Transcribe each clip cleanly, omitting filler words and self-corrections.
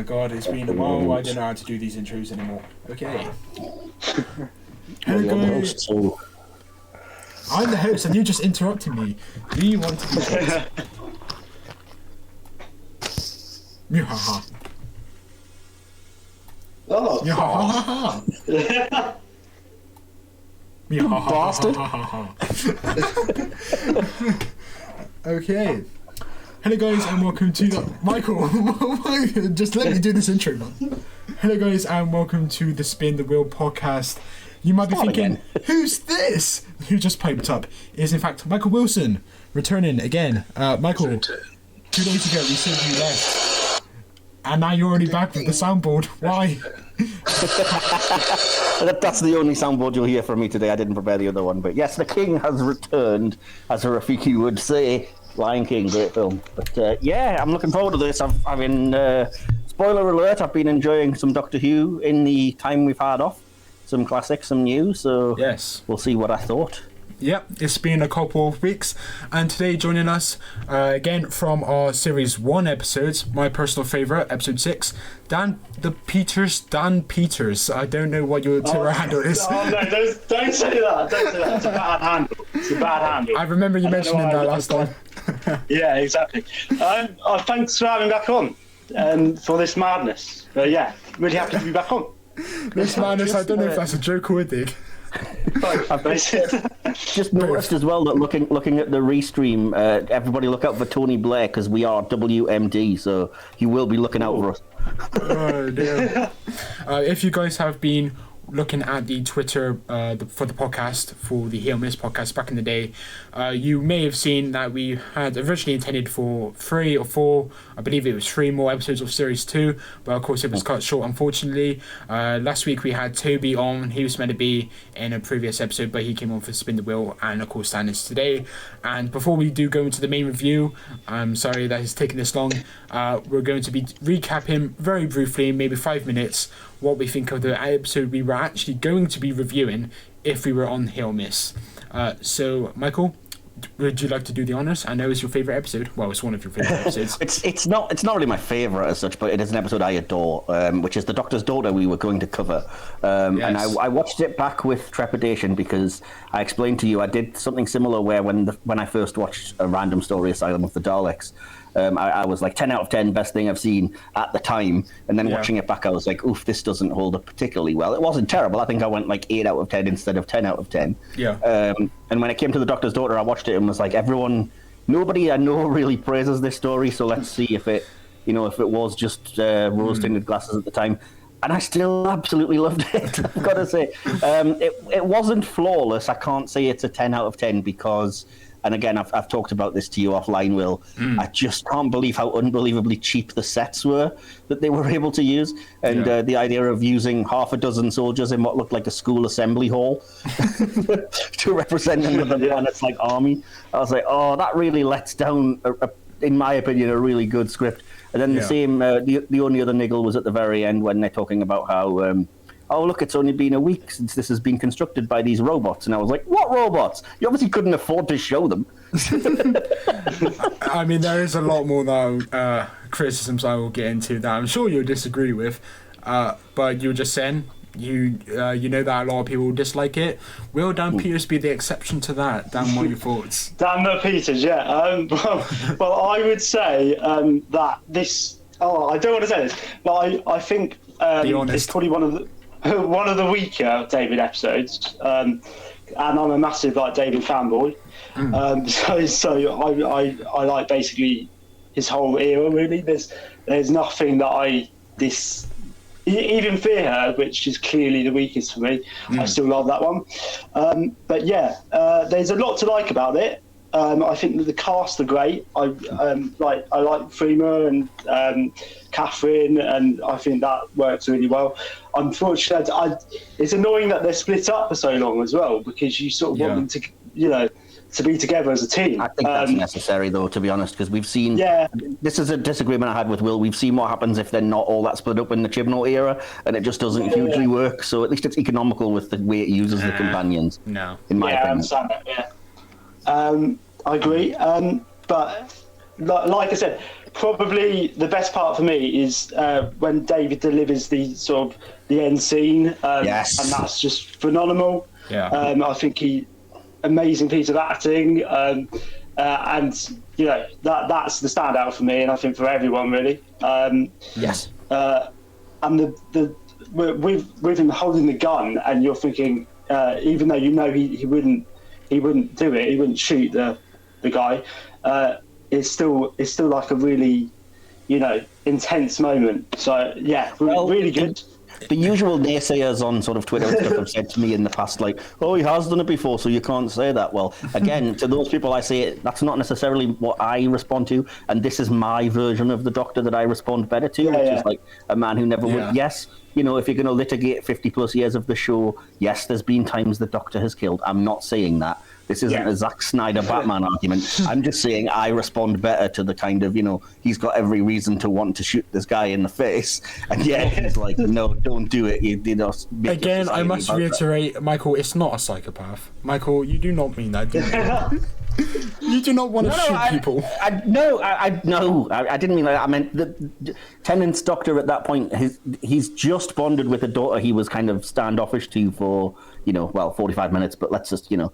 my god, it's been a while. I don't know how to do these intros anymore. Okay. Hello guys. I'm the host and you just interrupted me. Do you want to do that? Mihaha. Oh, Mihaha. Mihaha. Okay. Hello guys and welcome to the... Michael, just let me do this intro, man. Hello guys and welcome to the Spin the Wheel podcast. You might be thinking, who's this? Who just piped up? It is in fact Michael Wilson, returning again. Michael, 2 days ago we said you left. And now you're already back with the soundboard. Why? That's the only soundboard you'll hear from me today. I didn't prepare the other one. But yes, the king has returned, as a Rafiki would say. Lion King, great film. But yeah, I'm looking forward to this. I've been, spoiler alert, I've been enjoying some Doctor Who in the time we've had off. Some classics, some new, so yes, we'll see what I thought. Yep, it's been a couple of weeks, and today joining us again from our Series 1 episodes, my personal favourite, Episode 6, Dan Peters. I don't know what your Twitter handle is. Oh no, don't say that. Don't say that. It's a bad handle. It's a bad handle. I remember you mentioning that last time. Yeah, exactly. Thanks for having me back on for this madness. Yeah, really happy to be back on. This madness, I don't know if that's a joke or a dig. I've just noticed as well that looking at the restream, everybody look out for Tony Blair because we are WMD, so he will be looking out for us. Oh dear. If you guys have been looking at the Twitter for the podcast, for the HoM podcast back in the day, you may have seen that we had originally intended for 3 or 4, I believe it was 3 more episodes of Series 2, but of course it was cut short, unfortunately. Last week we had Toby on. He was meant to be in a previous episode, but he came on for Spin the Wheel, and of course Dan is today. And before we do go into the main review, I'm sorry that it's taken this long, we're going to be recapping very briefly, maybe 5 minutes, what we think of the episode we were actually going to be reviewing if we were on HoM. So, Michael, would you like to do the honours? I know it's your favourite episode. Well, it's one of your favourite episodes. It's not really my favourite as such, but it is an episode I adore, which is The Doctor's Daughter we were going to cover. Yes. And I watched it back with trepidation because I explained to you I did something similar where when I first watched A Random Story Asylum of the Daleks, I was like 10 out of 10, best thing I've seen at the time. And then watching it back, I was like, oof, this doesn't hold up particularly well. It wasn't terrible. I think I went like 8 out of 10 instead of 10 out of 10. Yeah. And when it came to The Doctor's Daughter, I watched it and was like, nobody I know really praises this story. So let's see if it was just rose-tinted glasses at the time. And I still absolutely loved it, I've got to say. It wasn't flawless. I can't say it's a 10 out of 10 because... And again, I've talked about this to you offline, Will. I just can't believe how unbelievably cheap the sets were that they were able to use. And the idea of using half a dozen soldiers in what looked like a school assembly hall to represent another planet's like army. I was like, oh, that really lets down, in my opinion, a really good script. And then the only other niggle was at the very end when they're talking about how... oh, look, it's only been a week since this has been constructed by these robots. And I was like, what robots? You obviously couldn't afford to show them. I mean, there is a lot more criticisms I will get into that I'm sure you'll disagree with. But you were just saying, you know that a lot of people dislike it. Will Dan Peters be the exception to that? Dan, what are your thoughts? Dan Peters, yeah. Well, I would say that this... Oh, I don't want to say this, but I think it's probably one of the weaker David episodes, and I'm a massive David fanboy. So I like basically his whole era. Really, there's nothing that even Fear Her, which is clearly the weakest for me. I still love that one. But yeah, there's a lot to like about it. I think that the cast are great. I like Freema and Catherine, and I think that works really well. Unfortunately, it's annoying that they're split up for so long as well, because you sort of want them to, to be together as a team. I think that's necessary, though, to be honest, because we've seen... Yeah. This is a disagreement I had with Will. We've seen what happens if they're not all that split up in the Chibnall era, and it just doesn't hugely work. So at least it's economical with the way it uses the companions. No. In my opinion. I understand that, I agree. But like I said, probably the best part for me is when David delivers the sort of the end scene. Yes. And that's just phenomenal. Yeah. I think amazing piece of acting. And you know that's the standout for me, and I think for everyone really. Yes. And the with him holding the gun, and you're thinking, even though you know he wouldn't do it, he wouldn't shoot the guy. It's still like a really, you know, intense moment. So yeah, really good. The usual naysayers on sort of Twitter and stuff have said to me in the past, like, oh, he has done it before, so you can't say that. Well, again, to those people I say that's not necessarily what I respond to, and this is my version of the Doctor that I respond better to, which is like a man who never would. Yes, you know, if you're going to litigate 50 plus years of the show, yes, there's been times the Doctor has killed. I'm not saying that. This isn't a Zack Snyder Batman argument. I'm just saying I respond better to the kind of, you know, he's got every reason to want to shoot this guy in the face. And he's like, no, don't do it. You know, again, I must reiterate, Michael, it's not a psychopath. Michael, you do not mean that, do you? You do not want to shoot people. I didn't mean that. I meant the Tennant's Doctor at that point, he's just bonded with a daughter he was kind of standoffish to for, 45 minutes, but let's just, we'll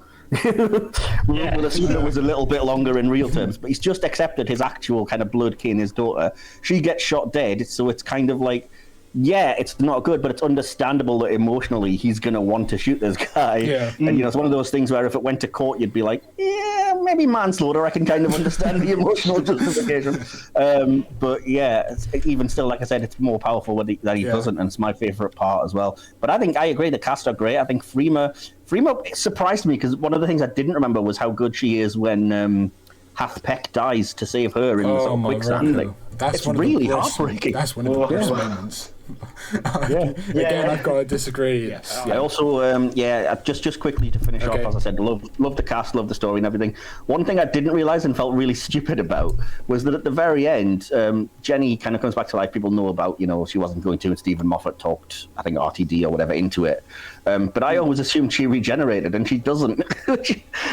assume it was a little bit longer in real terms, but he's just accepted his actual kind of blood kin, his daughter. She gets shot dead, so it's kind of like, it's not good, but it's understandable that emotionally he's going to want to shoot this guy. Yeah. And, it's one of those things where if it went to court, you'd be like, maybe manslaughter. I can kind of understand the emotional justification. But, even still, like I said, it's more powerful that he doesn't, and it's my favourite part as well. But I think I agree, the cast are great. I think Freema surprised me, because one of the things I didn't remember was how good she is when Half Peck dies to save her in the sort of quicksand. It's really heartbreaking. That's one of the best moments. Again, I've got to disagree. Yes. I also, just quickly to finish off, as I said, love the cast, love the story and everything. One thing I didn't realise and felt really stupid about was that at the very end, Jenny kind of comes back to life. People know about, she wasn't going to, and Stephen Moffat talked, I think, RTD or whatever into it. But I always assumed she regenerated, and she doesn't.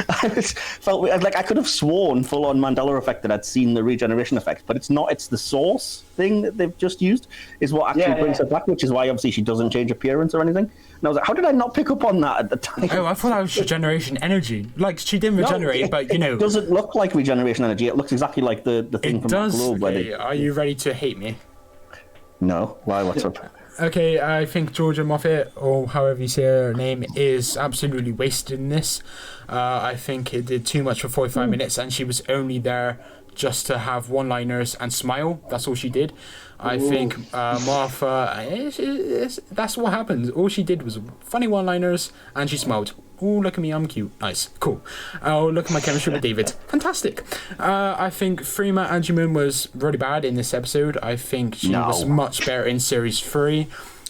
I felt like I could have sworn full on Mandela effect that I'd seen the regeneration effect, but it's not. It's the source thing that they've just used is what actually brings her back, which is why obviously she doesn't change appearance or anything. And I was like, how did I not pick up on that at the time? Oh, I thought that was regeneration energy. Like, she didn't regenerate, but it doesn't look like regeneration energy. It looks exactly like the thing from the globe. Are you ready to hate me? No. Why? What's up? Okay, I think Georgia Moffat, or however you say her name, is absolutely wasted in this. I think it did too much for 45 minutes, and she was only there just to have one-liners and smile. That's all she did. I think Martha, that's what happens. All she did was funny one-liners, and she smiled. Oh, look at me, I'm cute. Nice, cool. Oh, look at my chemistry with David. Fantastic. I think Freema Agyeman was really bad in this episode. I think she was much better in Series 3.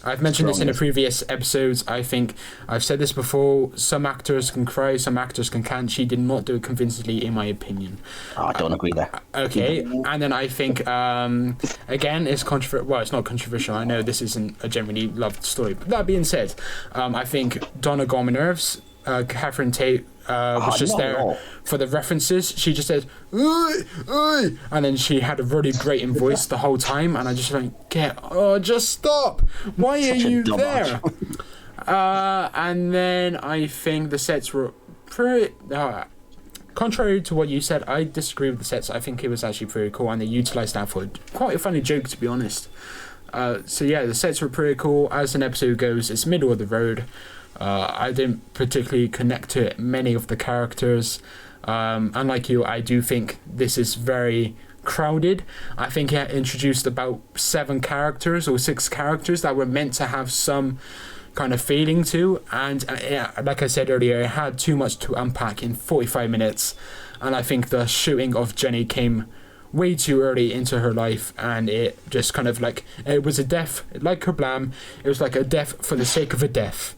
I've mentioned this in the previous episodes. I think I've said this before. Some actors can cry, some actors can't. She did not do it convincingly, in my opinion. I don't agree there. Okay, and then I think, again, it's controversial. Well, it's not controversial. I know this isn't a generally loved story. But that being said, I think Donna got on my nerves. Catherine Tate was just there for the references. She just said, "Oi!" And then she had a really grating voice the whole time, and I just went, just stop! Why are you there? And then I think the sets were pretty. Contrary to what you said, I disagree with the sets. I think it was actually pretty cool, and they utilised that for quite a funny joke, to be honest. The sets were pretty cool. As an episode goes, it's middle of the road. I didn't particularly connect to many of the characters. Unlike you, I do think this is very crowded. I think it introduced about 7 characters or 6 characters that were meant to have some kind of feeling to, and like I said earlier, it had too much to unpack in 45 minutes, and I think the shooting of Jenny came way too early into her life, and it just kind of like, it was a death like Kablam. It was like a death for the sake of a death.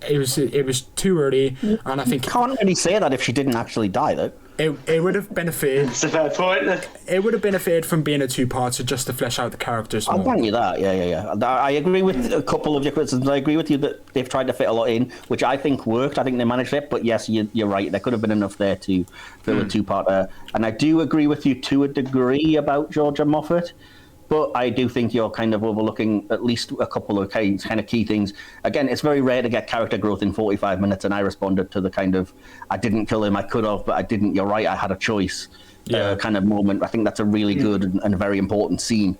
It was too early, and I think you can't really say that if she didn't actually die, though. It would have benefited. It's a fair point. It would have benefited from being a two-parter just to flesh out the characters more. I'll grant you that. Yeah. I agree with a couple of your criticisms. I agree with you that they've tried to fit a lot in, which I think worked. I think they managed it. But yes, you're right. There could have been enough there to fill a two-parter. And I do agree with you to a degree about Georgia Moffat. But I do think you're kind of overlooking at least a couple of kind of key things. Again, it's very rare to get character growth in 45 minutes, and I responded to the kind of, I didn't kill him, I could have, but I didn't, you're right, I had a choice kind of moment. I think that's a really good and a very important scene,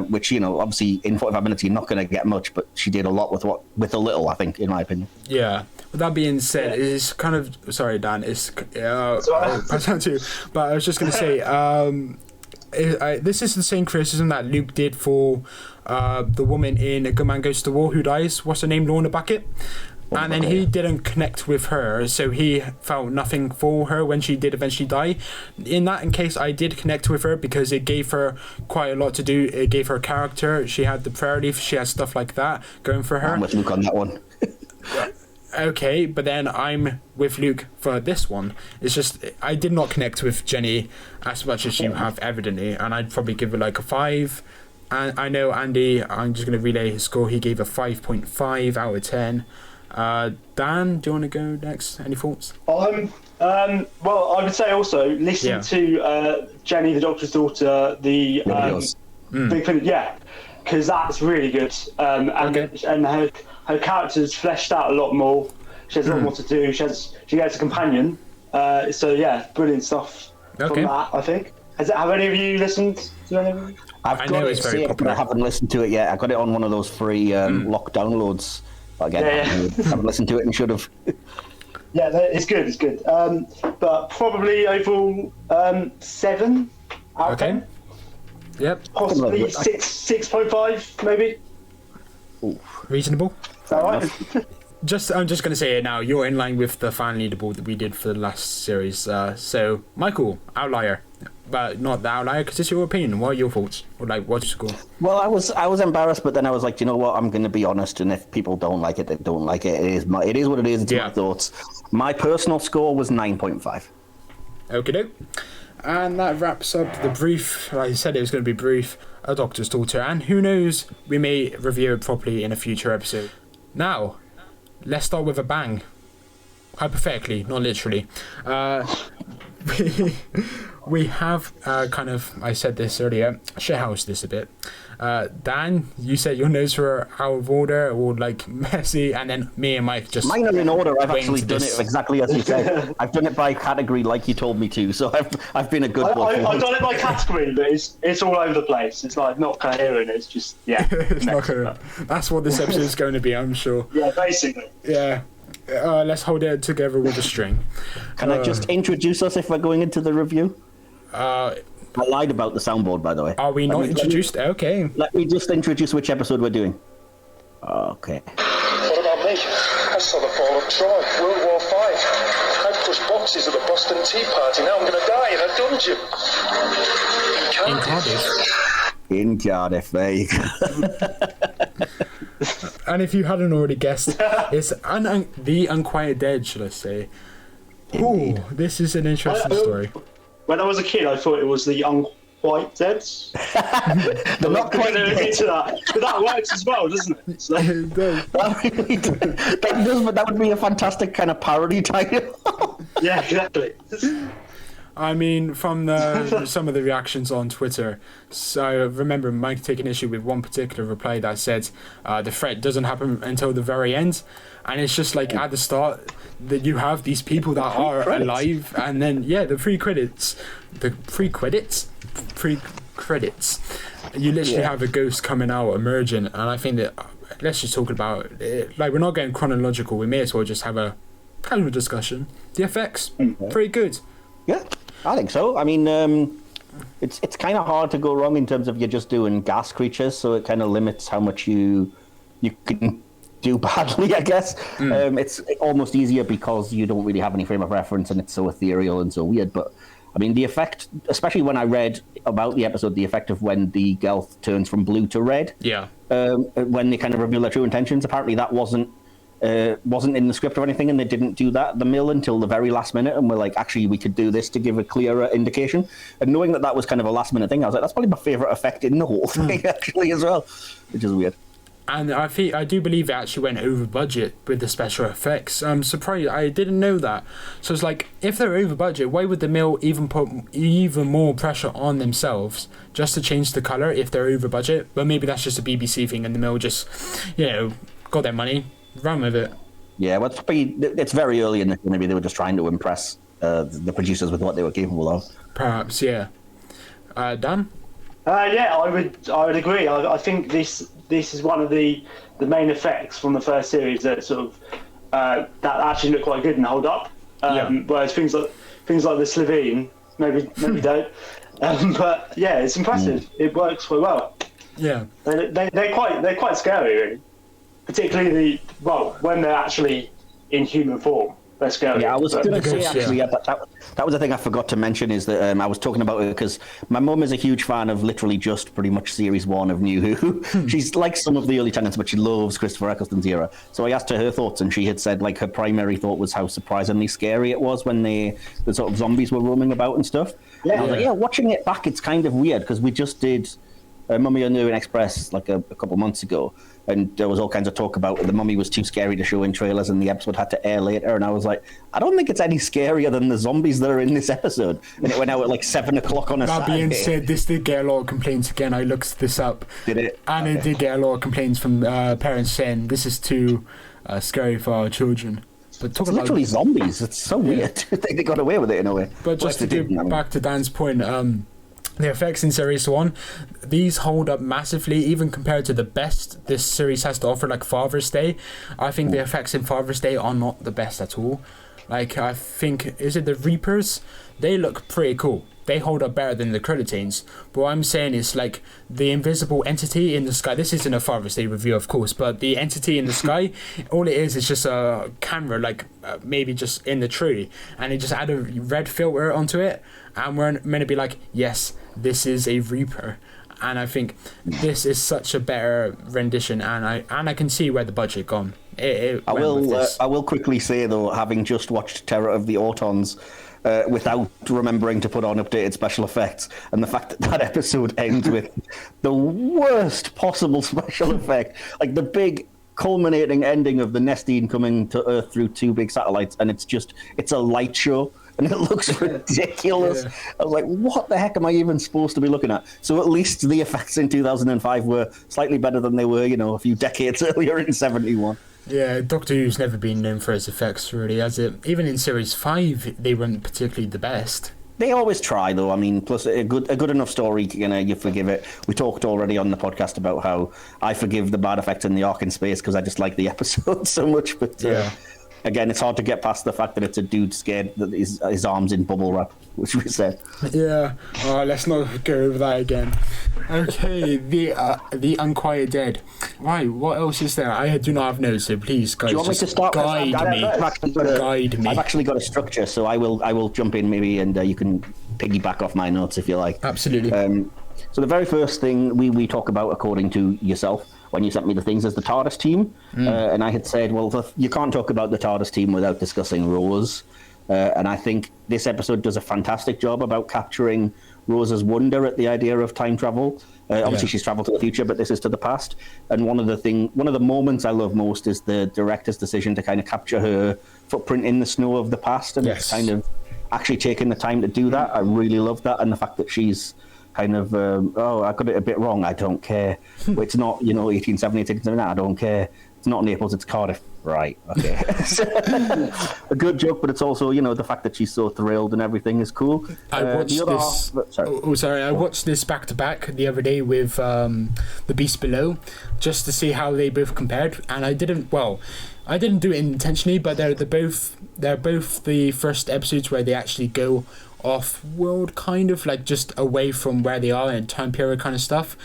which, obviously in 45 minutes you're not going to get much, but she did a lot with a little, I think, in my opinion. Yeah. With that being said, it's kind of, sorry, Dan, it's, I'll pass on to you, but I was just going to say, this is the same criticism that Luke did for the woman in A Good Man Goes to War who dies. What's her name? Lorna Bucket. And then he didn't connect with her, so he felt nothing for her when she did eventually die. In case, I did connect with her because it gave her quite a lot to do. It gave her a character. She had the prayer leaf. She had stuff like that going for her. I'm with Luke on that one. Okay, but then I'm with Luke for this one. It's just, I did not connect with Jenny as much as you have, evidently, and I'd probably give it like a 5. And I know Andy, I'm just going to relay his score. He gave a 5.5 out of 10. Dan, do you want to go next? Any thoughts? Well, I would say also listen to Jenny, the Doctor's daughter, the Big Finish, because that's really good. And her character's fleshed out a lot more. She has a lot more to do. She gets a companion. Brilliant stuff from that, I think. Have any of you listened to any of it? I've got it saved, but I haven't listened to it yet. I got it on one of those free lock downloads. Again, I haven't listened to it and should have. Yeah, it's good. It's good. But probably overall 7 out of 10. Yep. Possibly 6.5, maybe. Ooh. Reasonable. Is that right? I'm just going to say it now. You're in line with the fan leaderboard that we did for the last series. So, Michael, outlier. But not the outlier, because it's your opinion. What are your thoughts? Or what's your score? Well, I was embarrassed, but then I was like, you know what? I'm going to be honest, and if people don't like it, they don't like it. It is what it is. It's my thoughts. My personal score was 9.5. Okay, doke. And that wraps up the brief. Like I said, it was going to be brief. A Doctor's Daughter, and who knows, we may review it properly in a future episode. Now, let's start with a bang. Hypothetically, not literally. We have I said this earlier, shithouse this a bit. Dan, you said your notes were out of order or messy, and then me and Mike just... Mine are in order. I've actually done it exactly as you said. I've done it by category like you told me to, so I've been a good boy. I've done it by category, but it's all over the place. It's not coherent, it's just, it's not coherent. That's what this episode is going to be, I'm sure. Yeah, basically. Yeah. Let's hold it together with a string. Can I just introduce us if we're going into the review? I lied about the soundboard, by the way. Are we not introduced? Okay. Let me just introduce which episode we're doing. Okay. What about me? I saw the fall of Troy, World War V. I pushed boxes at the Boston Tea Party. Now I'm going to die in a dungeon. In Cardiff. In Cardiff, there you go. And if you hadn't already guessed, it's the Unquiet Dead, should I say. Ooh, this is an interesting story. When I was a kid, I thought it was the Unquiet Dead. They're not quite into that. But that works as well, doesn't it? So. It does. That would be a fantastic kind of parody title. Yeah, exactly. I mean, from some of the reactions on Twitter, so I remember Mike taking issue with one particular reply that said the threat doesn't happen until the very end, and it's just at the start that you have these people that are alive, and then the pre-credits, you literally have a ghost coming out, emerging, and I think that let's just talk about it. We're not going chronological. We may as well just have a casual discussion. The effects, pretty good. Yeah. I think so. I mean, it's kind of hard to go wrong in terms of you're just doing gas creatures, so it kind of limits how much you can do badly, I guess. It's almost easier because you don't really have any frame of reference and it's so ethereal and so weird. But, I mean, the effect, especially when I read about the episode, the effect of when the girl turns from blue to red, when they kind of reveal their true intentions, apparently that wasn't wasn't in the script or anything, and they didn't do that at the mill until the very last minute, and we're like, actually, we could do this to give a clearer indication. And knowing that was kind of a last minute thing, I was like, that's probably my favourite effect in the whole thing, actually, as well, which is weird. And I do believe it actually went over budget with the special effects. I'm surprised. I didn't know that. So it's like, if they're over budget, why would the mill even put even more pressure on themselves just to change the colour if they're over budget? But maybe that's just a BBC thing, and the mill just, got their money, ran with it. Yeah, well, it's very early in the maybe they were just trying to impress the producers with what they were capable of. Perhaps, yeah. Dan? Yeah, I would agree. I think this is one of the main effects from the first series that sort of that actually look quite good and hold up. Whereas things like the Slovene maybe don't. But yeah, it's impressive. It works quite well. Yeah, they're quite scary, really. Particularly when they're actually in human form. They're scary. Yeah, I was going to say actually, that was the thing I forgot to mention is that I was talking about it because my mum is a huge fan of literally just pretty much series 1 of New Who. She's like some of the early tenants, but she loves Christopher Eccleston's era. So I asked her thoughts, and she had said like her primary thought was how surprisingly scary it was when the sort of zombies were roaming about and stuff. Yeah, and I was like, watching it back, it's kind of weird because we just did Mummy on the Orient Express like a couple months ago. And there was all kinds of talk about the Mummy was too scary to show in trailers and the episode had to air later. And I was like, I don't think it's any scarier than the zombies that are in this episode. And it went out at like 7 o'clock on a Saturday. That being said, this did get a lot of complaints again. I looked this up. Did it? And it did get a lot of complaints from parents saying this is too scary for our children. But it's literally zombies. It's so weird. They got away with it in a way. But just to get back to Dan's point, the effects in Series 1, these hold up massively, even compared to the best this series has to offer, like Father's Day. I think the effects in Father's Day are not the best at all. Like, I think, is it the Reapers? They look pretty cool. They hold up better than the Creditines. But what I'm saying is, like, the invisible entity in the sky, this isn't a Father's Day review, of course, but the entity in the sky, all it is just a camera, like, maybe just in the tree, and they just add a red filter onto it, and we're meant to be like, yes, this is a Reaper. And I think this is such a better rendition, and I can see where the budget gone. I will quickly say, though, having just watched Terror of the Autons, without remembering to put on updated special effects, and the fact that episode ends with the worst possible special effect, like the big culminating ending of the Nestine coming to Earth through 2 big satellites, and it's a light show, and it looks ridiculous. Yeah. I was like, what the heck am I even supposed to be looking at? So at least the effects in 2005 were slightly better than they were, a few decades earlier in 71. Yeah, Doctor Who's never been known for his effects, really, has it? Even in Series 5, they weren't particularly the best. They always try, though. I mean, plus a good enough story, you forgive it. We talked already on the podcast about how I forgive the bad effects in the Ark in Space because I just like the episode so much. But again, it's hard to get past the fact that it's a dude scared that his arm's in bubble wrap, which we said. Yeah. Let's not go over that again. Okay, the Unquiet Dead. Right, what else is there? I do not have notes, so please, guys, guide me. I've actually got a structure, so I will jump in maybe, and you can piggyback off my notes if you like. Absolutely. So the very first thing we talk about, according to yourself, when you sent me the things, is the TARDIS team. And I had said, well, you can't talk about the TARDIS team without discussing Rose. And I think this episode does a fantastic job about capturing Rose's wonder at the idea of time travel. Obviously, she's traveled to the future, but this is to the past. And one of the moments I love most is the director's decision to kind of capture her footprint in the snow of the past, and it's kind of actually taking the time to do that. I really love that, and the fact that she's kind of, I got it a bit wrong, I don't care. It's not, 1870, 1879, I don't care. It's not Naples, it's Cardiff. Right, okay. A good joke, but it's also, the fact that she's so thrilled and everything is cool. I watched I watched this back to back the other day with The Beast Below, just to see how they both compared, and I didn't do it intentionally, but they're both the first episodes where they actually go off world, kind of like just away from where they are in time period kind of stuff,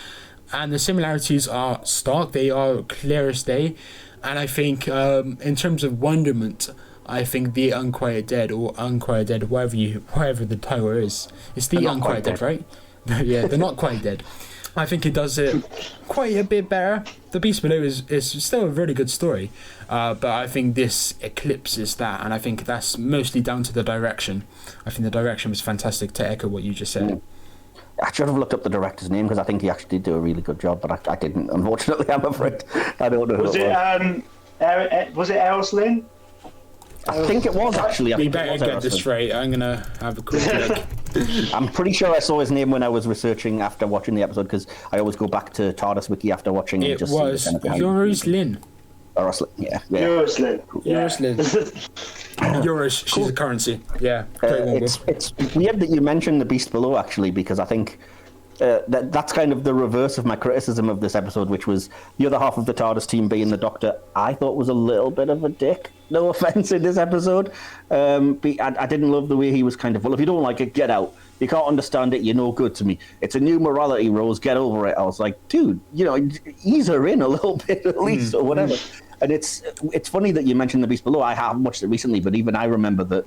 and the similarities are stark. They are clear as day. And I think in terms of wonderment, I think the Unquiet Dead, or Unquiet Dead, whatever the title is, it's the Unquiet Dead, right? Yeah, they're not quite dead. I think he does it quite a bit better. The Beast Below is still a really good story, but I think this eclipses that, and I think that's mostly down to the direction. I think the direction was fantastic, to echo what you just said. I should have looked up the director's name, because I think he actually did do a really good job, but I didn't, unfortunately, I'm afraid. I don't know who was it Errol Lynn? I think it was, actually. We better get this straight. I'm going to have a quick look. I'm pretty sure I saw his name when I was researching after watching the episode, because I always go back to TARDIS Wiki after watching it. It was Yoris Lynn. Yeah. Yoris Lynn. Yoris Lynn. Yoris, she's a currency. Yeah. It's weird that you mentioned The Beast Below, actually, because I think that's kind of the reverse of my criticism of this episode, which was the other half of the TARDIS team being the Doctor. I thought was a little bit of a dick. No offense in this episode. I didn't love the way he was kind of, well, if you don't like it, get out. You can't understand it, you're no good to me. It's a new morality, Rose, get over it. I was like, dude, ease her in a little bit at least, or whatever. And it's funny that you mentioned The Beast Below. I haven't watched it recently, but even I remember that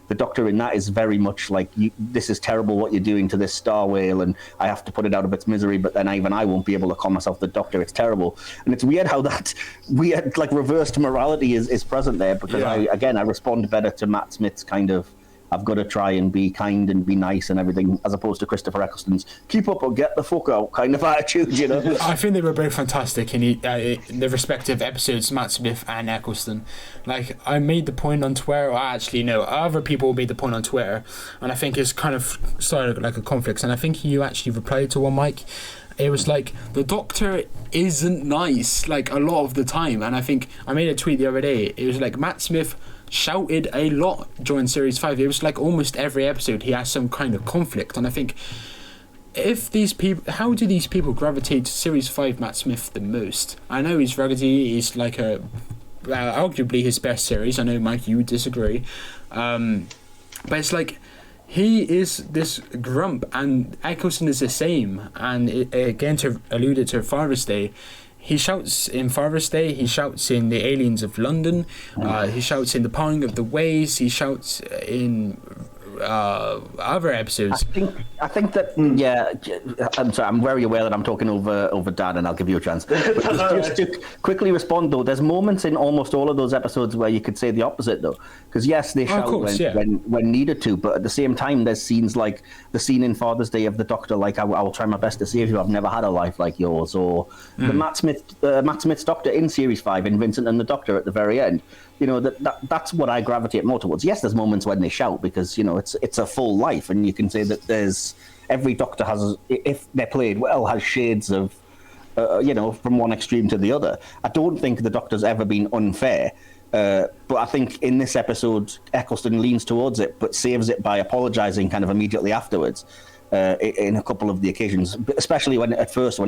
the Doctor in that is very much like, this is terrible what you're doing to this star whale, and I have to put it out of its misery, but then even I won't be able to call myself the Doctor. It's terrible. And it's weird how that weird, reversed morality is present there, because I respond better to Matt Smith's kind of, I've got to try and be kind and be nice and everything, as opposed to Christopher Eccleston's keep up or get the fuck out kind of attitude, I think they were both fantastic in the respective episodes, Matt Smith and Eccleston. I made the point on Twitter, or actually no, other people made the point on Twitter, and I think it's kind of started like a conflict, and I think you actually replied to one, Mike. It was like, the Doctor isn't nice, a lot of the time, and I think I made a tweet the other day. It was like, Matt Smith shouted a lot during Series 5. It was like almost every episode he has some kind of conflict, and I think how do these people gravitate to Series 5 Matt Smith the most? I know he's ruggedy, he's arguably his best series. I know, Mike, you would disagree, but it's like, he is this grump, and Eccleston is the same. And again, to allude it to Father's Day, he shouts in Father's Day, he shouts in The Aliens of London, he shouts in The Parting of the Ways, he shouts in other episodes. I think that, I'm sorry, I'm very aware that I'm talking over Dan, and I'll give you a chance. But just to quickly respond, though, there's moments in almost all of those episodes where you could say the opposite, though. Because, yes, they shout when needed to, but at the same time, there's scenes like the scene in Father's Day of the Doctor, I will try my best to save you, I've never had a life like yours, or the Matt Smith's Doctor in Series 5, in Vincent and the Doctor at the very end. That's what I gravitate more towards. Yes, there's moments when they shout, because it's a full life, and you can say that there's every Doctor has, if they're played well, has shades of from one extreme to the other. I don't think the Doctor's ever been unfair, but I think in this episode Eccleston leans towards it, but saves it by apologizing kind of immediately afterwards. In a couple of the occasions, especially when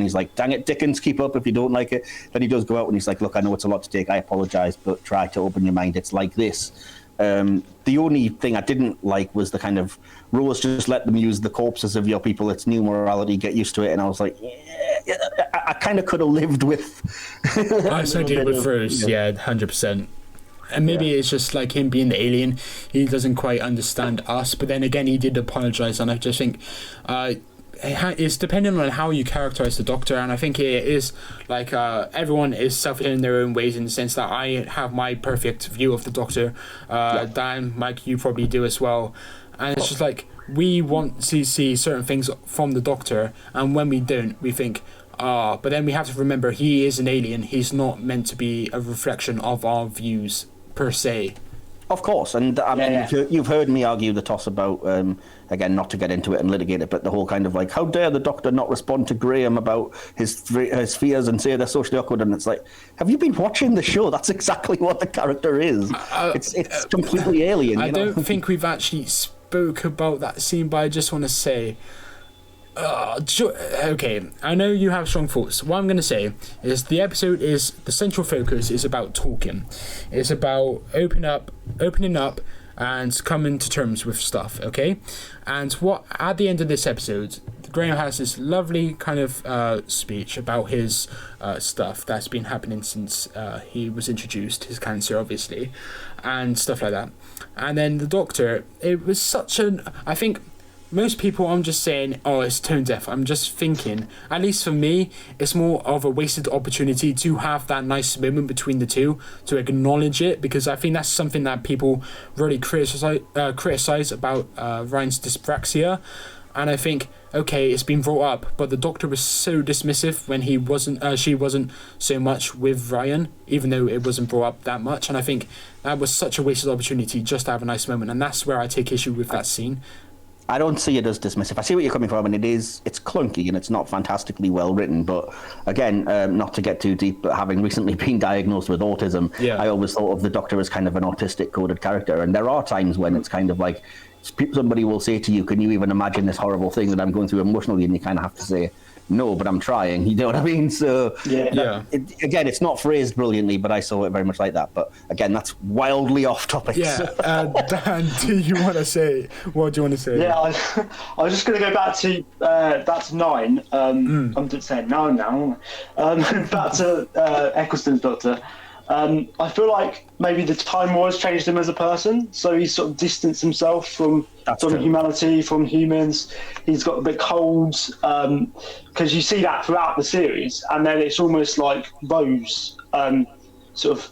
he's like, dang it, Dickens, keep up if you don't like it. Then he does go out and he's like, look, I know it's a lot to take, I apologise, but try to open your mind, it's like this. The only thing I didn't like was the kind of, Rose, just let them use the corpses of your people, it's new morality, get used to it. And I was like, I kind of could have lived with I so did with Rose, 100%. And maybe it's just like him being the alien, he doesn't quite understand us, but then again he did apologise, and I just think it's depending on how you characterise the Doctor, and I think it is like everyone is selfish in their own ways, in the sense that I have my perfect view of the Doctor, Dan, Mike, you probably do as well, and it's just like, we want to see certain things from the Doctor, and when we don't, we think, but then we have to remember he is an alien, he's not meant to be a reflection of our views per se. Of course, and I mean, you've heard me argue the toss about, again, not to get into it and litigate it, but the whole kind of like, how dare the Doctor not respond to Graham about his fears and say they're socially awkward, and it's like, have you been watching the show? That's exactly what the character is. It's completely alien. I don't think we've actually spoke about that scene, but I just want to say, okay, I know you have strong thoughts. What I'm going to say is the episode is, the central focus is about talking. It's about opening up and coming to terms with stuff, okay? And what at the end of this episode, Graham has this lovely kind of speech about his stuff that's been happening since he was introduced, his cancer obviously, and stuff like that. And then the Doctor, it was such an, I think most people, I'm just saying, oh, it's tone deaf. I'm just thinking, at least for me, it's more of a wasted opportunity to have that nice moment between the two, to acknowledge it, because I think that's something that people really criticize about Ryan's dyspraxia. And I think, okay, it's been brought up, but the Doctor was so dismissive when she wasn't so much with Ryan, even though it wasn't brought up that much. And I think that was such a wasted opportunity just to have a nice moment. And that's where I take issue with that scene. I don't see it as dismissive. I see what you're coming from, and it's clunky and it's not fantastically well written. But again, not to get too deep, but having recently been diagnosed with autism, I always thought of the Doctor as kind of an autistic coded character. And there are times when it's kind of like somebody will say to you, "Can you even imagine this horrible thing that I'm going through emotionally?" And you kind of have to say, "No, but I'm trying." You know what I mean? So again, it's not phrased brilliantly, but I saw it very much like that. But again, that's wildly off topic. Yeah, Dan, do you want to say? What do you want to say? Yeah, I was just going to go back to that's 9. I'm just saying 9 now. Back to Eccleston's Doctor. I feel like maybe the Time Wars changed him as a person, so he's sort of distanced himself from humanity, from humans. He's got a bit cold, because you see that throughout the series, and then it's almost like Rose sort of,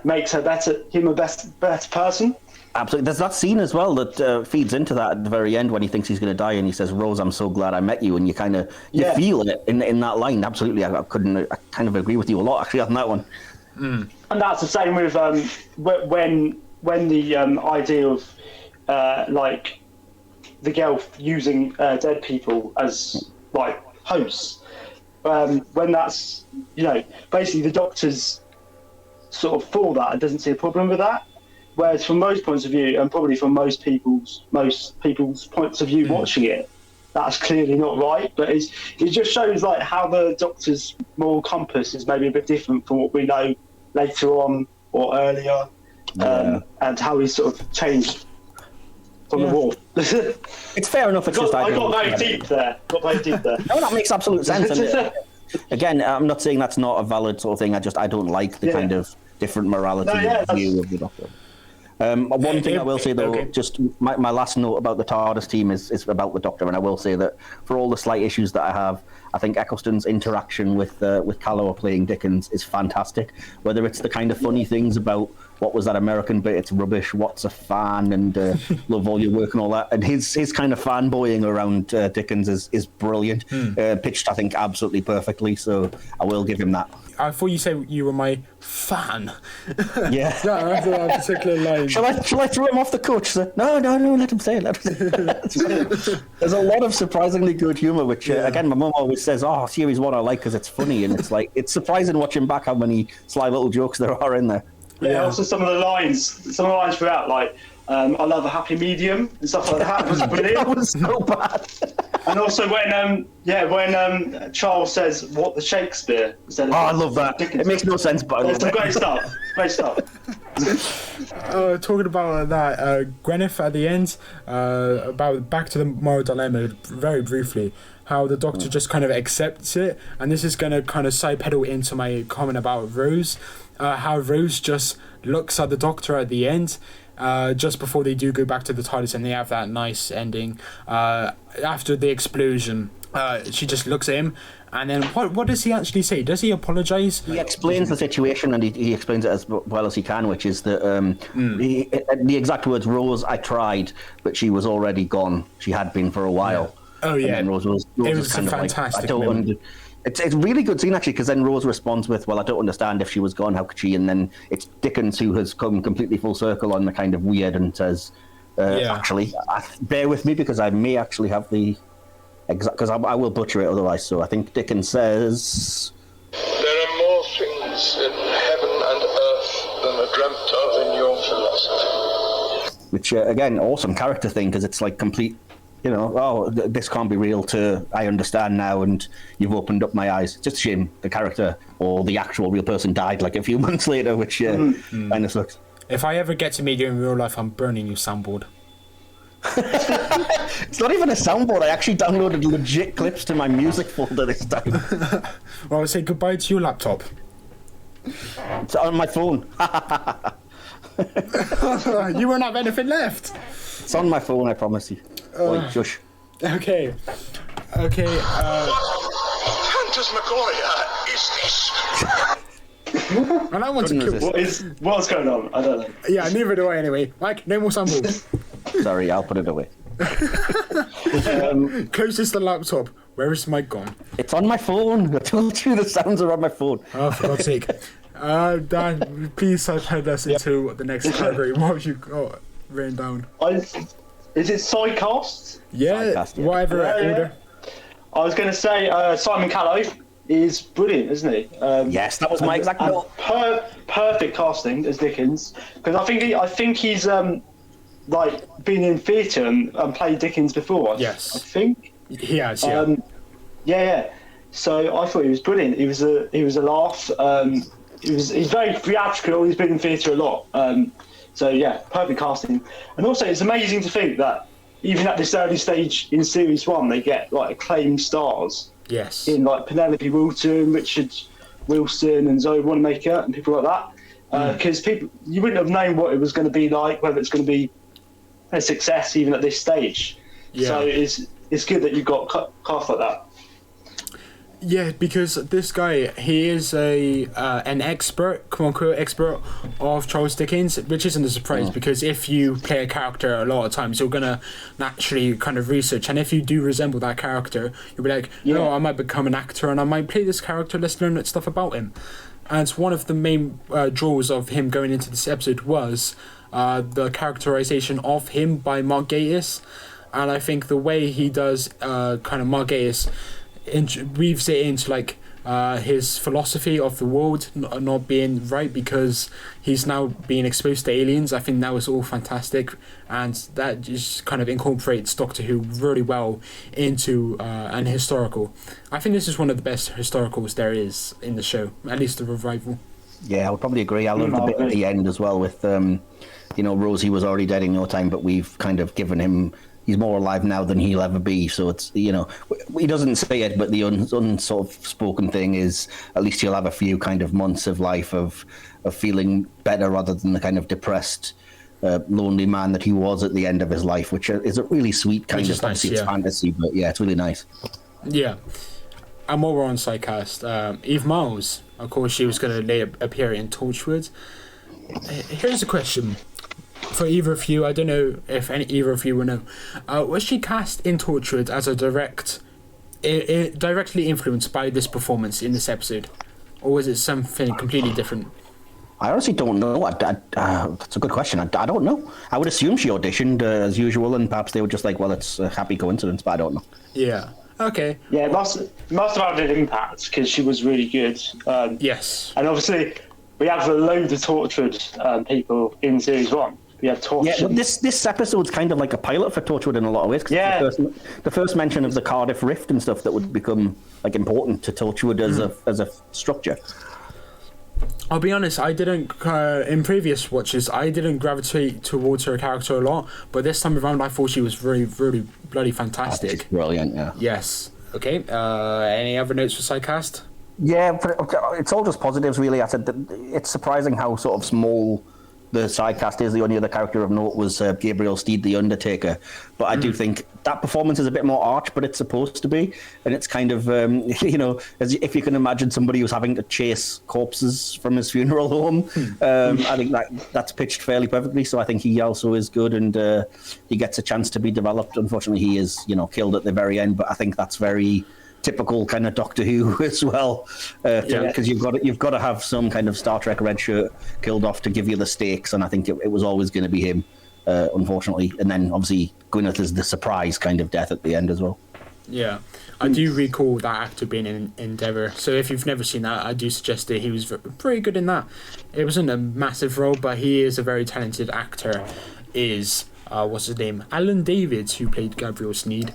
makes him a better person. Absolutely. There's that scene as well that feeds into that at the very end when he thinks he's going to die and he says, "Rose, I'm so glad I met you," and you kind of feel it in that line. Absolutely. I kind of agree with you a lot actually on that one. And that's the same with when the idea of like the girl using dead people as like hosts, when that's basically the Doctor's sort of for that and doesn't see a problem with that, whereas from most points of view, and probably from most people's points of view watching it, that's clearly not right. But it just shows like how the Doctor's moral compass is maybe a bit different from what we know later on or earlier, and how he's sort of changed from the war. It's fair enough. I got very deep there. No, that makes absolute sense. And, again, I'm not saying that's not a valid sort of thing. I don't like the kind of different morality view of the Doctor. One thing I will say, though, just my last note about the TARDIS team is about the Doctor, and I will say that for all the slight issues that I have, I think Eccleston's interaction with Calloway playing Dickens is fantastic. Whether it's the kind of funny things about what was that American bit, it's rubbish, what's a fan, and love all your work and all that, and his kind of fanboying around Dickens is brilliant. Pitched, I think, absolutely perfectly, so I will give him that. I thought you said you were my fan. Yeah. That particular line. Shall I throw him off the coach? So, no, let him say it. There's a lot of surprisingly good humour, which, again, my mum always says, Series 1 I like because it's funny, and it's like, it's surprising watching back how many sly little jokes there are in there. Yeah, also some of the lines throughout, like, I love a happy medium and stuff like that was brilliant. That was so bad. And also when Charles says, "What the Shakespeare?" I love that. Dickens. It makes no sense, but it's some great stuff. Talking about that, Gwyneth at the end, about back to the moral dilemma, very briefly, how the Doctor just kind of accepts it, and this is going to kind of side pedal into my comment about Rose, how Rose just looks at the Doctor at the end, just before they do go back to the TARDIS and they have that nice ending. After the explosion, she just looks at him, and then what does he actually say? Does he apologise? He explains the situation, and he explains it as well as he can, which is that the exact words, "Rose, I tried, but she was already gone. She had been for a while." Oh yeah, and Rose it was kind fantastic. It's a really good scene, actually, because then Rose responds with, "Well, I don't understand. If she was gone, how could she?" And then it's Dickens who has come completely full circle on the kind of weird and says, actually, bear with me because I may actually have the exact, because I will butcher it otherwise. So I think Dickens says, "There are more things in heaven and earth than are dreamt of in your philosophy." Which, again, awesome character thing, because it's like complete... this can't be real to I understand now, and you've opened up my eyes. Just a shame the character or the actual real person died like a few months later, which kind of sucks. If I ever get to meet you in real life, I'm burning you soundboard. It's not even a soundboard. I actually downloaded legit clips to my music folder this time. Well, say goodbye to your laptop. It's on my phone. You won't have anything left. It's on my phone, I promise you. Oi, shush. Okay. Phantasmagoria is this? And I want to kill. What's going on? I don't know. Yeah, neither do I anyway. Mike, no more samples. Sorry, I'll put it away. Closest the laptop. Where is Mike gone? It's on my phone. I told you the sounds are on my phone. Oh, for God's sake. Dan, please head us into the next category. What have you got written down? Is it sidecast? Yeah, Sidecast, yeah. whatever Yeah. order. I was going to say Simon Callow is brilliant, isn't he? Yes, that was my exact note. Perfect casting as Dickens, because I think he's like been in theatre and played Dickens before. Yes. I think He has, yeah. yeah. So I thought he was brilliant. He was a laugh. He's very theatrical. He's been in theatre a lot. So yeah, perfect casting. And also, it's amazing to think that even at this early stage in Series 1, they get like acclaimed stars. Yes. In like Penelope Wilton, Richard Wilson, and Zoe Wanamaker, and people like that. Because you wouldn't have known what it was going to be like, whether it's going to be a success even at this stage. Yeah. So it's good that you've got cast like that. Yeah, because this guy, he is an expert, quote-unquote expert of Charles Dickens, which isn't a surprise because if you play a character a lot of times, you're going to naturally kind of research. And if you do resemble that character, you'll be like, I might become an actor and I might play this character, let's learn stuff about him. And one of the main draws of him going into this episode was the characterization of him by Mark Gatiss. And I think the way he does kind of Mark Gatiss weaves it into like his philosophy of the world not being right because he's now being exposed to aliens. I think that was all fantastic, and that just kind of incorporates Doctor Who really well into an historical. I think this is one of the best historicals there is in the show, at least the revival. Yeah, I would probably agree. I loved the bit at the end as well with Rosie was already dead in no time, but we've kind of given him. He's more alive now than he'll ever be. So it's, he doesn't say it, but the unsort of spoken thing is at least he'll have a few kind of months of life of feeling better rather than the kind of depressed, lonely man that he was at the end of his life, which is a really sweet kind of, nice, it's fantasy, but yeah, it's really nice. Yeah. And while we're on Sidecast, Eve Miles, of course, she was going to later appear in Torchwood. Here's a question. For either of you, I don't know if either of you will know. Was she cast in Torchwood as a directly influenced by this performance in this episode? Or was it something completely different? I honestly don't know. That's a good question. I don't know. I would assume she auditioned as usual, and perhaps they were just like, well, it's a happy coincidence, but I don't know. Yeah. Okay. Yeah, it must have had an impact because she was really good. Yes. And obviously, we have a load of Torchwood people in Series 1. We have Torchwood. Yeah, but this episode's kind of like a pilot for Torchwood in a lot of ways. Yeah. It's the first mention of the Cardiff Rift and stuff that would become like important to Torchwood as a structure. I'll be honest, I didn't, in previous watches, I didn't gravitate towards her character a lot, but this time around I thought she was really, really bloody fantastic. That's brilliant, yeah. Yes. Okay, any other notes for Sidecast? Yeah, it's all just positives, really. I said that it's surprising how sort of small the sidecast is. The only other character of note was Gabriel Steed, the Undertaker. But I do think that performance is a bit more arch, but it's supposed to be. And it's kind of, as if you can imagine somebody who's having to chase corpses from his funeral home. I think that's pitched fairly perfectly. So I think he also is good, and he gets a chance to be developed. Unfortunately, he is, killed at the very end. But I think that's very typical kind of Doctor Who as well, because you've got to have some kind of Star Trek red shirt killed off to give you the stakes, and I think it was always going to be him, unfortunately. And then obviously Gwyneth is the surprise kind of death at the end as well. Yeah, I do recall that actor being in Endeavour, so if you've never seen that, I do suggest that he was pretty good in that. It wasn't a massive role, but he is a very talented actor. What's his name? Alan Davids, who played Gabriel Sneed.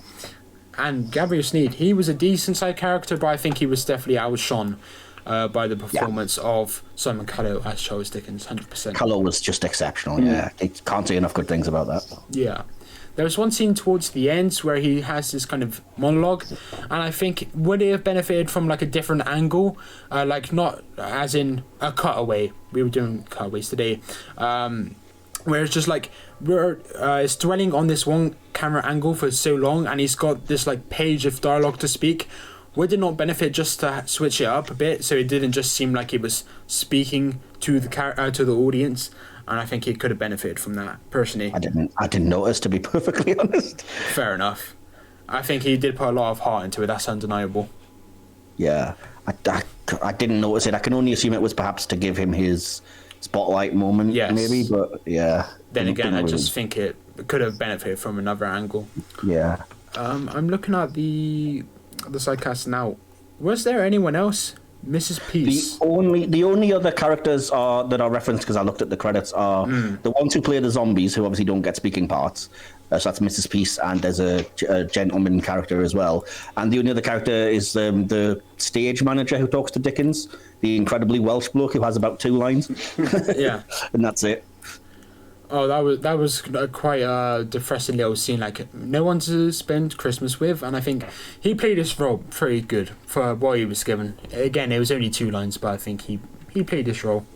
And Gabriel Sneed, he was a decent side character, but I think he was definitely outshone by the performance of Simon Callow as Charles Dickens, 100%. Callow was just exceptional, yeah. I can't say enough good things about that. Yeah. There was one scene towards the end where he has this kind of monologue, and I think would it have benefited from like a different angle, like not as in a cutaway. We were doing cutaways today. where it's just like it's dwelling on this one camera angle for so long, and he's got this like page of dialogue to speak. Would it not benefit just to switch it up a bit so it didn't just seem like it was speaking to the to the audience? And I think it could have benefited from that personally. I didn't notice, to be perfectly honest. Fair enough. I think he did put a lot of heart into it. That's undeniable. Yeah, I didn't notice it. I can only assume it was perhaps to give him his spotlight moment, maybe. But yeah. Then again, I just think it could have benefited from another angle. Yeah. I'm looking at the sidecast now. Was there anyone else? Mrs. Peace. The only other characters that are referenced, because I looked at the credits, are the ones who play the zombies, who obviously don't get speaking parts. So that's Mrs. Peace, and there's a gentleman character as well. And the only other character is the stage manager who talks to Dickens, the incredibly Welsh bloke who has about 2 lines. Yeah. And that's it. Oh, that was quite a depressing little scene. Like, no one to spend Christmas with, and I think he played his role pretty good for what he was given. Again, it was only 2 lines, but I think he played his role.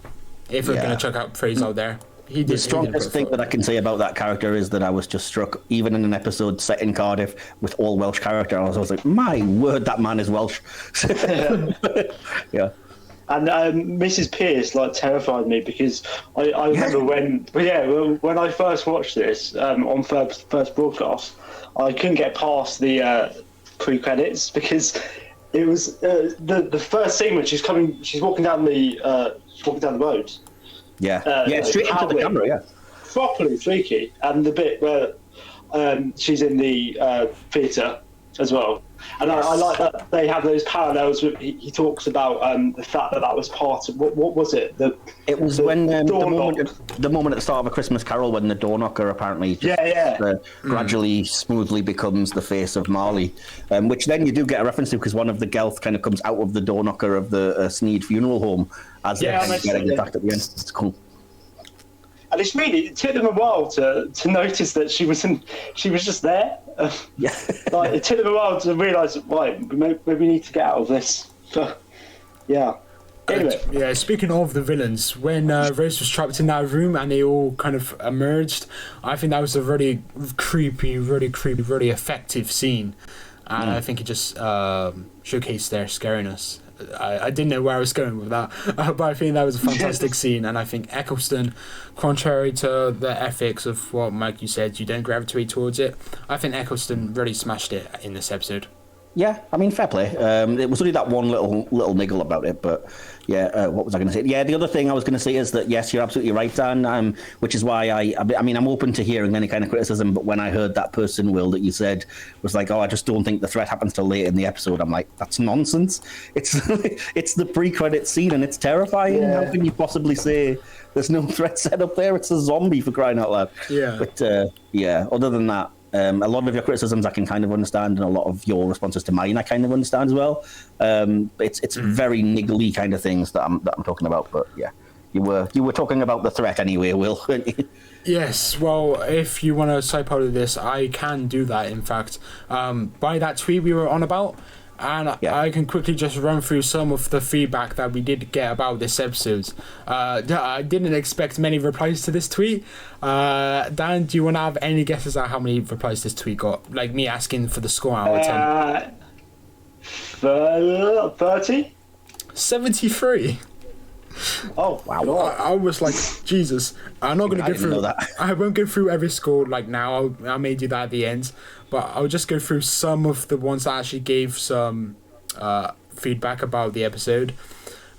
If we're going to chuck out praise out there, he did. The strongest thing that I can say about that character is that I was just struck, even in an episode set in Cardiff with all Welsh character, I was like, my word, that man is Welsh. Yeah. And Mrs. Pierce terrified me, because I remember when I first watched this on first broadcast, I couldn't get past the pre-credits, because it was the first scene when she's walking down the road. Yeah, straight into the camera. Yeah, properly freaky. And the bit where she's in the theatre as well. And I like that they have those parallels. He talks about the fact that was part of what was it? It was when the moment at the start of A Christmas Carol, when the door knocker apparently gradually smoothly becomes the face of Marley, which then you do get a reference to, because one of the Gelth kind of comes out of the door knocker of the Sneed funeral home as they're getting attacked at the end. It's cool. And it took them a while to notice that she was just there. It took them a while to realise, right, maybe we need to get out of this. Yeah. Anyway. Speaking of the villains, when Rose was trapped in that room and they all kind of emerged, I think that was a really creepy, really effective scene. And I think it just showcased their scariness. I didn't know where I was going with that, but I think that was a fantastic scene. And I think Eccleston, contrary to the ethics of what Mike you said, you don't gravitate towards it, I think Eccleston really smashed it in this episode. Yeah, I mean, fair play. It was only that one little niggle about it, but yeah, what was I going to say? Yeah, the other thing I was going to say is that, yes, you're absolutely right, Dan, which is why I mean, I'm open to hearing any kind of criticism, but when I heard that person, Will, that you said was like, oh, I just don't think the threat happens till late in the episode, I'm like, that's nonsense. It's it's the pre-credit scene, and it's terrifying. Yeah. How can you possibly say there's no threat set up there? It's a zombie, for crying out loud. Yeah. But, other than that, a lot of your criticisms I can kind of understand, and a lot of your responses to mine I kind of understand as well. It's very niggly kind of things that I'm talking about. But yeah, you were talking about the threat anyway, Will. Yes. Well, if you want to side out of this, I can do that. In fact, by that tweet we were on about. And I can quickly just run through some of the feedback that we did get about this episode. I didn't expect many replies to this tweet. Dan, do you want to have any guesses at how many replies this tweet got? Like me asking for the score out of 10. 30? 73. Oh wow! I was like, Jesus. I'm not going to go through that. I won't go through every score like now. I may do that at the end, but I'll just go through some of the ones that actually gave some feedback about the episode.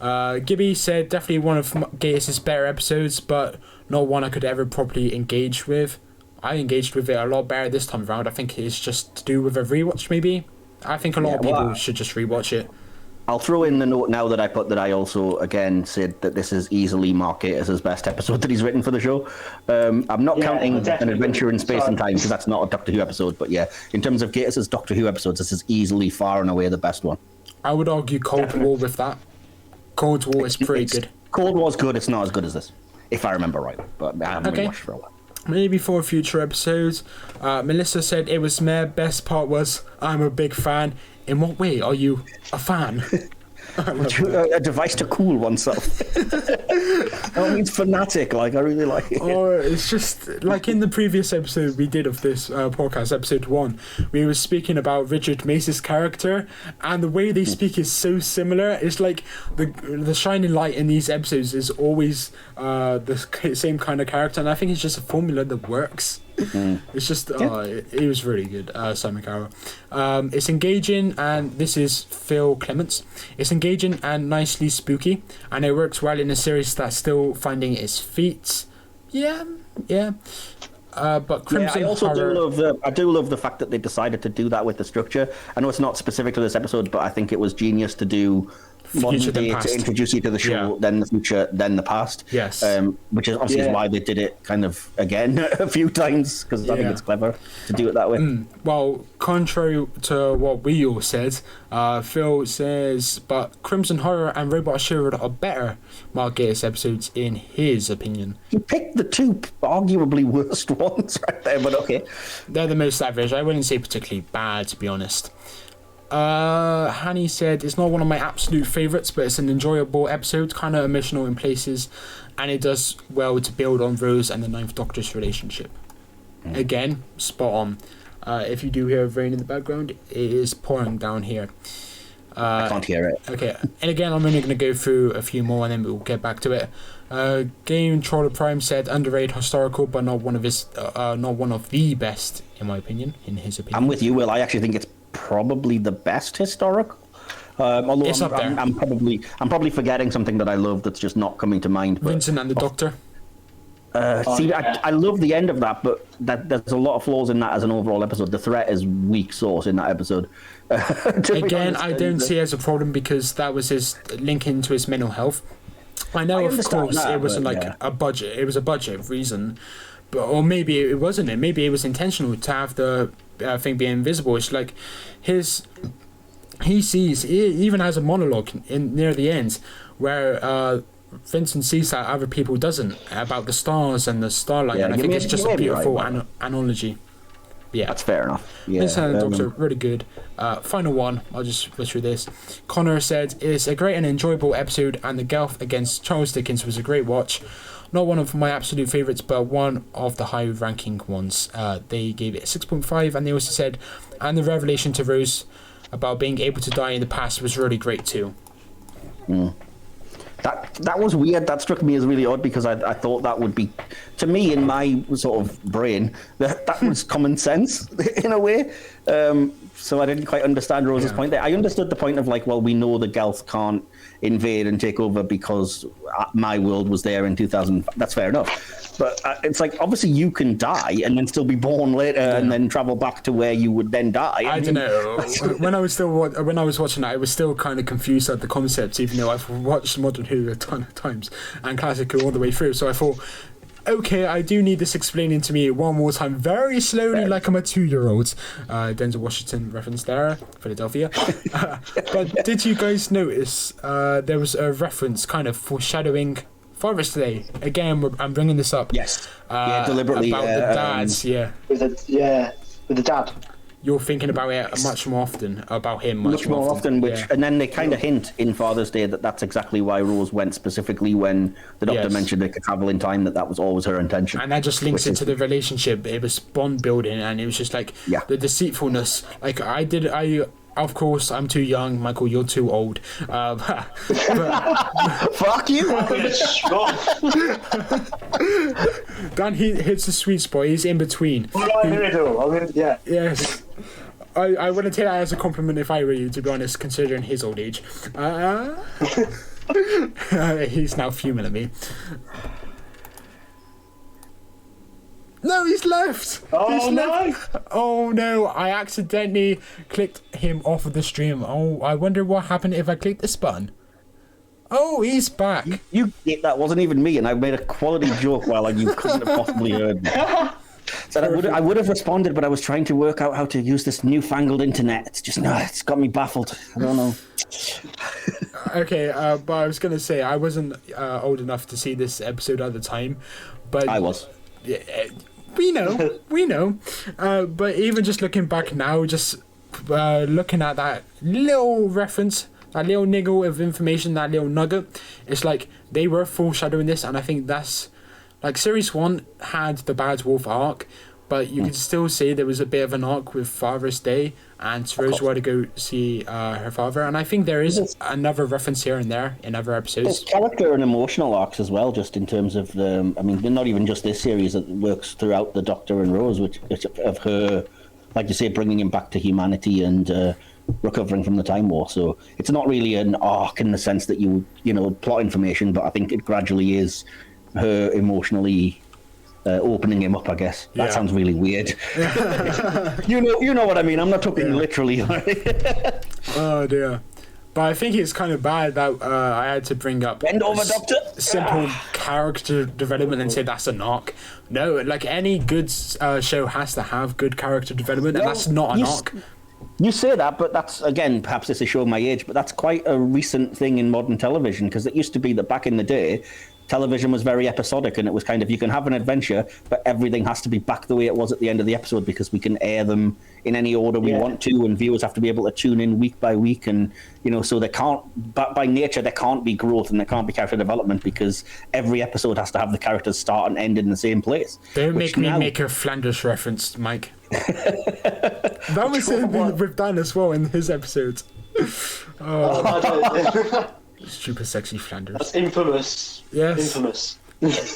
Gibby said definitely one of Gaius' better episodes, but not one I could ever properly engage with. I engaged with it a lot better this time around. I think it's just to do with a rewatch, maybe. I think a lot of people should just rewatch it. I'll throw in the note now that I put that I also, again, said that this is easily Mark Gatiss' best episode that he's written for the show. I'm not counting An Adventure in Space and Time, because that's not a Doctor Who episode, but yeah, in terms of Gatiss' Doctor Who episodes, this is easily far and away the best one. I would argue Cold War with that. Cold War is pretty good. Cold War's good, it's not as good as this, if I remember right, but I haven't watched for a while. Maybe for a future episode. Melissa said it was meh. Best part was I'm a big fan. In what way are you a fan? A device to cool oneself. That means fanatic. Like, I really like it. Oh, it's just like in the previous episode we did of this podcast, episode 1, we were speaking about Richard Mace's character, and the way they speak is so similar. It's like the shining light in these episodes is always the same kind of character, and I think it's just a formula that works. It's just it was really good, Simon Cowell. It's engaging, and this is Phil Clements. It's engaging and nicely spooky, and it works well in a series that's still finding its feet. But Crimson I also Horror, do love the fact that they decided to do that with the structure. I know it's not specific to this episode, but I think it was genius to do modern day to introduce you to the show, then the future, then the past. Yes. Which is obviously why they did it kind of again a few times, because I think it's clever to do it that way. Well, contrary to what we all said, Phil says, but Crimson Horror and Robot Assured are better Mark Gatiss episodes in his opinion. You picked the two arguably worst ones right there, but okay. They're the most average. I wouldn't say particularly bad, to be honest. Hanny said, it's not one of my absolute favourites, but it's an enjoyable episode, kind of emotional in places, and it does well to build on Rose and the Ninth Doctor's relationship. Again, spot on. If you do hear rain in the background, it is pouring down here. I can't hear it. Okay, and again, I'm only going to go through a few more and then we'll get back to it. Game Troller Prime said, underrated historical, but not one of the best, in my opinion, in his opinion. I'm with you, Will. I actually think it's probably the best historical. Although It's up there. I'm probably forgetting something that I love that's just not coming to mind. But, Vincent and the Doctor. I love the end of that, but there's a lot of flaws in that as an overall episode. The threat is weak sauce in that episode. Again, I don't see it as a problem because that was his link into his mental health. I know, of course, it wasn't a budget. It was a budget reason, or maybe it wasn't. Maybe it was intentional to have the thing be invisible. It's like he even has a monologue near the end where Vincent sees that other people doesn't, about the stars and the starlight, and I think it's just a beautiful analogy. Yeah, that's fair enough. Yeah, Vincent and the Doctor, really good. Final one, I'll just go through this. Connor said, it's a great and enjoyable episode, and the Gelf against Charles Dickens was a great watch. Not one of my absolute favourites, but one of the high-ranking ones. They gave it a 6.5, and they also said, and the revelation to Rose about being able to die in the past was really great too. That was weird. That struck me as really odd because I thought that would be, to me, in my sort of brain, that was common sense in a way. So I didn't quite understand Rose's point there. I understood the point of like, well, we know the Gelth can't invade and take over because my world was there in 2000. That's fair enough. But it's like, obviously you can die and then still be born later and then travel back to where you would then die. I don't know. when I was watching it, I was still kind of confused at the concepts, even though I've watched Modern Who a ton of times and Classic Who all the way through. So I thought, okay, I do need this explaining to me one more time, very slowly, like I'm a 2-year-old. Denzel Washington reference there, Philadelphia. But did you guys notice there was a reference kind of foreshadowing Father's Day? Again, I'm bringing this up. Yes. Deliberately. About the dads, with the dad. You're thinking about it much more often, about him much more often, and then they kind of hint in Father's Day that that's exactly why Rose went, specifically when the Doctor mentioned they could travel in time, that was always her intention. And that just links into the relationship. It was bond building, and it was just like the deceitfulness. Like of course, I'm too young, Michael, you're too old. But fuck you! Dan, he hits the sweet spot. He's in between. Yes. I wouldn't take that as a compliment if I were you, to be honest, considering his old age. He's now fuming at me. No, he's left! Oh no, I accidentally clicked him off of the stream. Oh, I wonder what happened if I clicked this button. Oh, he's back. That wasn't even me, and I made a quality joke while you couldn't have possibly heard me. So I would have responded, but I was trying to work out how to use this newfangled internet. It's got me baffled. I don't know. Okay, but I was going to say, I wasn't old enough to see this episode at the time, but I was. We know. But even just looking back now, just looking at that little reference that little niggle of information, that little nugget. It's like they were foreshadowing this, and I think that's like series 1 had the Bad Wolf arc, but you could still see there was a bit of an arc with Father's Day and Rose wanted to go see her father, and I think there is another reference here and there in other episodes. There's character and emotional arcs as well, just in terms of the. I mean, not even just this series. It works throughout the Doctor and Rose, which of her, like you say, bringing him back to humanity and recovering from the Time War. So it's not really an arc in the sense that you know plot information, but I think it gradually is her emotionally opening him up, I guess. That sounds really weird. you know what I mean. I'm not talking literally. Oh dear. But I think it's kind of bad that I had to bring up Bend over, Doctor. Simple character development and say that's an arc. No, like any good show has to have good character development, and that's not an arc. You say that, but that's, again, perhaps this is showing my age, but that's quite a recent thing in modern television, because it used to be that back in the day, television was very episodic, and it was kind of, you can have an adventure, but everything has to be back the way it was at the end of the episode, because we can air them in any order we want to, and viewers have to be able to tune in week by week, and, so they can't, but by nature, there can't be growth, and there can't be character development, because every episode has to have the characters start and end in the same place. Don't make me make a Flanders reference, Mike. That was with Dan as well in his episodes. Super sexy Flanders. That's infamous. Yes. Infamous.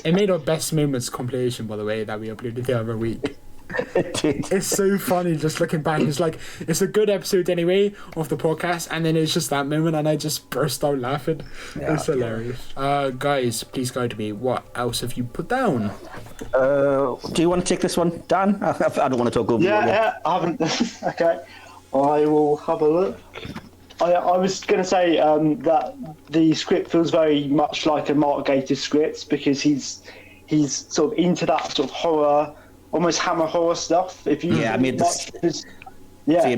It made our best moments compilation, by the way, that we uploaded the other week. It's so funny just looking back. It's like, it's a good episode anyway of the podcast, and then it's just that moment and I just burst out laughing. It's hilarious. Guys, please guide me. What else have you put down? Do you want to take this one, Dan? I don't want to talk over you. Yeah, I haven't. Okay. I will have a look. I was going to say that the script feels very much like a Mark Gatiss script, because he's sort of into that sort of horror, almost Hammer horror stuff. If you same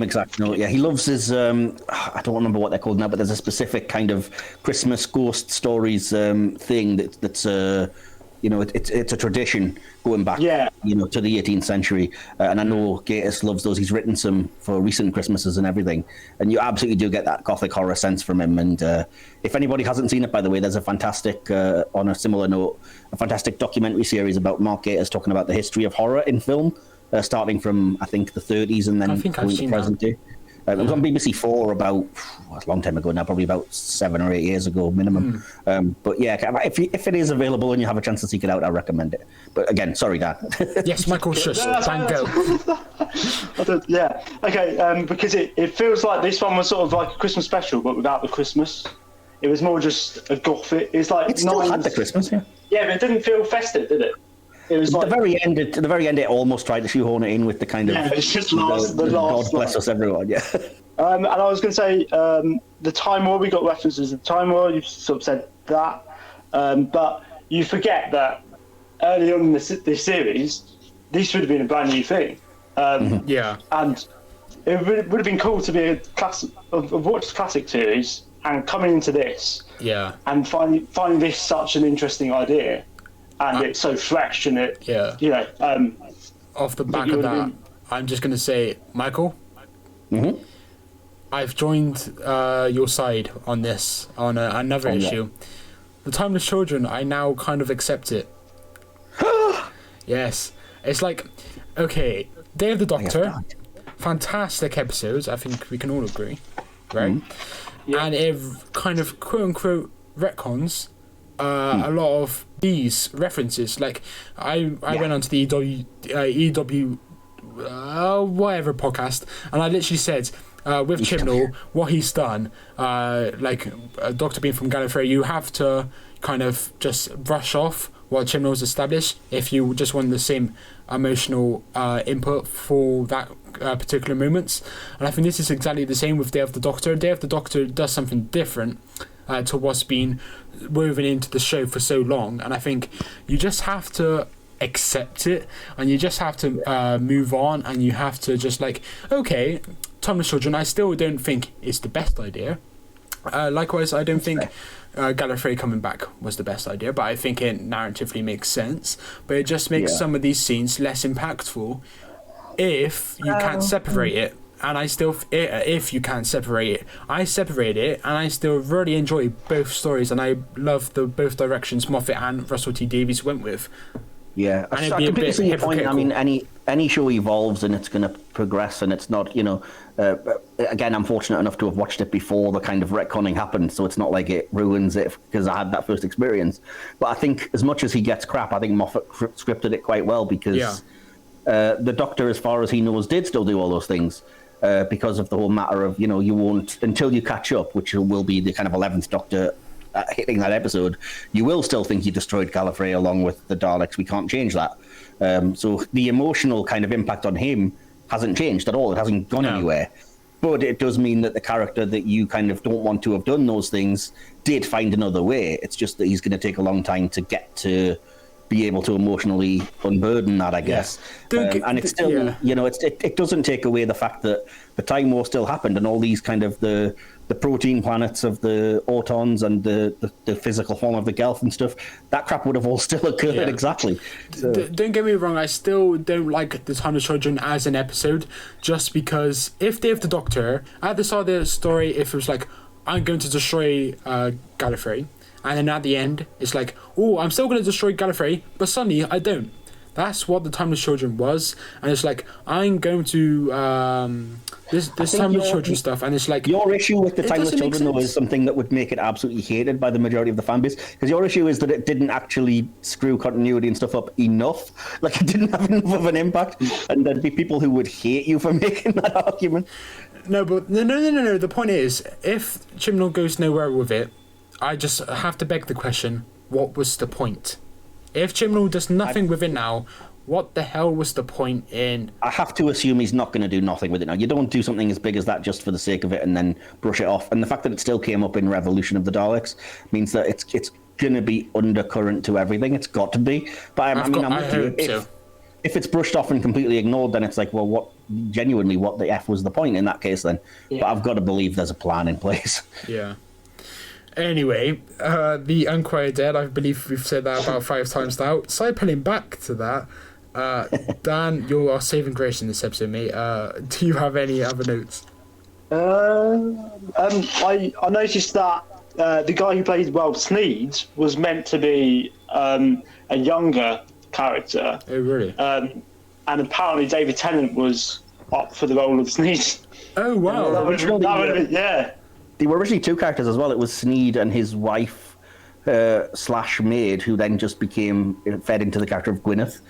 exact note. Yeah, he loves his. I don't remember what they're called now, but there's a specific kind of Christmas ghost stories thing that's it's a tradition going back, to the 18th century. And I know Gatiss loves those. He's written some for recent Christmases and everything. And you absolutely do get that gothic horror sense from him. And if anybody hasn't seen it, by the way, there's a fantastic, on a similar note, a fantastic documentary series about Mark Gatiss talking about the history of horror in film, starting from, I think, the 30s and then going to present day. It was on BBC 4 about a long time ago now, probably about 7 or 8 years ago minimum. But yeah, if it is available and you have a chance to seek it out, I recommend it. But again, sorry, Dan. Yes, Michael, shush. Thank you. Yeah, okay, because it feels like this one was sort of like a Christmas special, but without the Christmas. It was more just a gothic. It's like it still had the Christmas, yeah. Yeah, but it didn't feel festive, did it? It was like, to the very end, it almost tried to shoehorn it in with the kind of it's just the last God bless us, everyone. Yeah. And I was going to say the Time War. We got references to the Time War. You sort of said that, but you forget that early on in this series, this would have been a brand new thing. And it would have been cool to be a classic of watched classic series and coming into this, and finding this such an interesting idea. And it's so fresh, and it, off the back of that, I'm just going to say, Michael, I've joined your side on this, on another issue. The Timeless Children, I now kind of accept it. Yes. It's like, okay, Day of the Doctor, fantastic episodes, I think we can all agree, right? And it kind of, quote-unquote, retcons a lot of these references. Like I went onto the EW whatever podcast, and I literally said with Chibnall what he's done, like Dr. Bean from Gallifrey, you have to kind of just brush off what Chibnall's established if you just want the same emotional input for that particular moments. And I think this is exactly the same with Day of the Doctor. Day of the Doctor does something different to what's been woven into the show for so long, and I think you just have to accept it, and you just have to move on, and you have to just like, okay, Timeless Children, I still don't think it's the best idea. Likewise, I don't think Gallifrey coming back was the best idea, but I think it narratively makes sense. But it just makes some of these scenes less impactful if you can't separate it and I still, if you can't separate it, I separate it, and I still really enjoy both stories, and I love both directions Moffat and Russell T Davies went with. Yeah, And I it'd be a completely bit see your point. I hypocritical. mean, any show evolves and it's going to progress, and it's not, again, I'm fortunate enough to have watched it before the kind of retconning happened, so it's not like it ruins it because I had that first experience. But I think as much as he gets crap, I think Moffat scripted it quite well because the Doctor, as far as he knows, did still do all those things because of the whole matter of, you won't, until you catch up, which will be the kind of 11th Doctor hitting that episode, you will still think you destroyed Gallifrey along with the Daleks. We can't change that. So the emotional kind of impact on him hasn't changed at all. It hasn't gone anywhere. But it does mean that the character that you kind of don't want to have done those things did find another way. It's just that he's going to take a long time to get to be able to emotionally unburden that, I guess. And it's still, it doesn't take away the fact that the Time War still happened and all these kind of the protein planets of the Autons and the physical form of the Gelth and stuff, that crap would have all still occurred exactly. So. Don't get me wrong, I still don't like The Time of Children as an episode, just because if they have the Doctor, at the start of the story, if it was like, I'm going to destroy Gallifrey, and then at the end, it's like, oh, I'm still going to destroy Gallifrey, but suddenly I don't. That's what the Timeless Children was, and it's like, I'm going to this Timeless Children stuff, and it's like... Your issue with the Timeless Children, though, is something that would make it absolutely hated by the majority of the fan base, because your issue is that it didn't actually screw continuity and stuff up enough. Like, it didn't have enough of an impact, and there'd be people who would hate you for making that argument. No, but no. The point is, if Chibnall goes nowhere with it, I just have to beg the question, what was the point? If Chibnall does nothing with it now, what the hell was the point in... I have to assume he's not going to do nothing with it now. You don't do something as big as that just for the sake of it and then brush it off. And the fact that it still came up in Revolution of the Daleks means that it's going to be undercurrent to everything. It's got to be. But I'm with you. If it's brushed off and completely ignored, then it's like, well, what the F was the point in that case then? Yeah. But I've got to believe there's a plan in place. Yeah. Anyway, the Unquiet Dead, I believe we've said that about 5 times now. Sidepilling back to that, Dan, you're saving grace in this episode, mate. Do you have any other notes? I noticed that the guy who played Sneed was meant to be a younger character. Oh, really? And apparently David Tennant was up for the role of Sneed. Oh, wow. That would have been, yeah. There were originally 2 characters as well. It was Sneed and his wife / maid, who then just fed into the character of Gwyneth.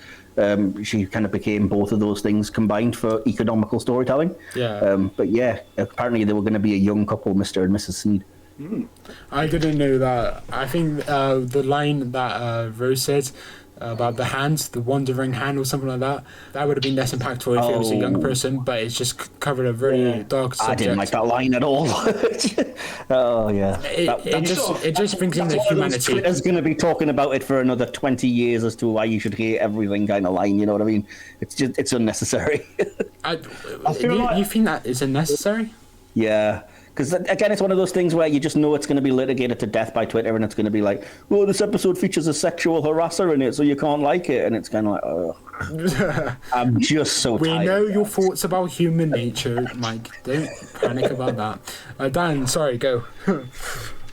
She kind of became both of those things combined for economical storytelling. Yeah. But yeah, apparently they were going to be a young couple, Mr. and Mrs. Sneed. I didn't know that. I think the line that Rose said about the hand, the wandering hand or something like that would have been less impactful if it was a young person, but it's just covered a very dark subject. I didn't like that line at all. Oh, yeah. It just brings in the humanity. Twitter's going to be talking about it for another 20 years as to why you should hate everything kind of line, you know what I mean? It's unnecessary. You think that is unnecessary? Yeah. Because, again, it's one of those things where you just know it's going to be litigated to death by Twitter, and it's going to be like, oh, this episode features a sexual harasser in it, so you can't like it. And it's kind of like, oh. I'm just so tired. We know your thoughts about human nature, Mike. Don't panic about that. Dan, sorry, go.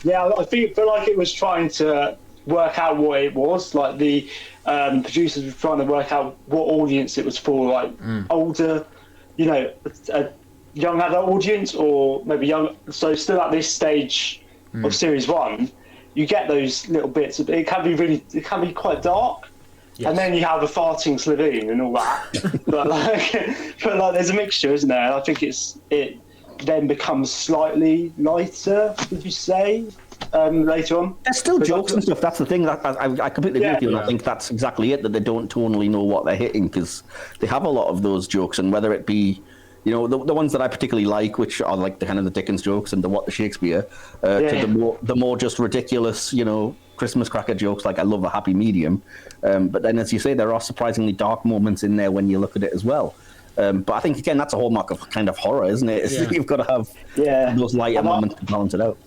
Yeah, I feel like it was trying to work out what it was. Like, the producers were trying to work out what audience it was for, like older, a young adult audience, or maybe young. So still at this stage of series 1, you get those little bits. It can be quite dark, yes. And then you have a farting Slovene and all that. but there's a mixture, isn't there? I think it then becomes slightly lighter. Would you say? Later on, there's still jokes and stuff. That's the thing. I completely agree with you, and I think that's exactly it. That they don't totally know what they're hitting, because they have a lot of those jokes, and whether it be, the ones that I particularly like, which are like the kind of the Dickens jokes and the What the Shakespeare, to the more just ridiculous, Christmas cracker jokes. Like, I love a happy medium, but then, as you say, there are surprisingly dark moments in there when you look at it as well. But I think, again, that's a hallmark of kind of horror, isn't it? You've got to have those lighter moments to balance it out.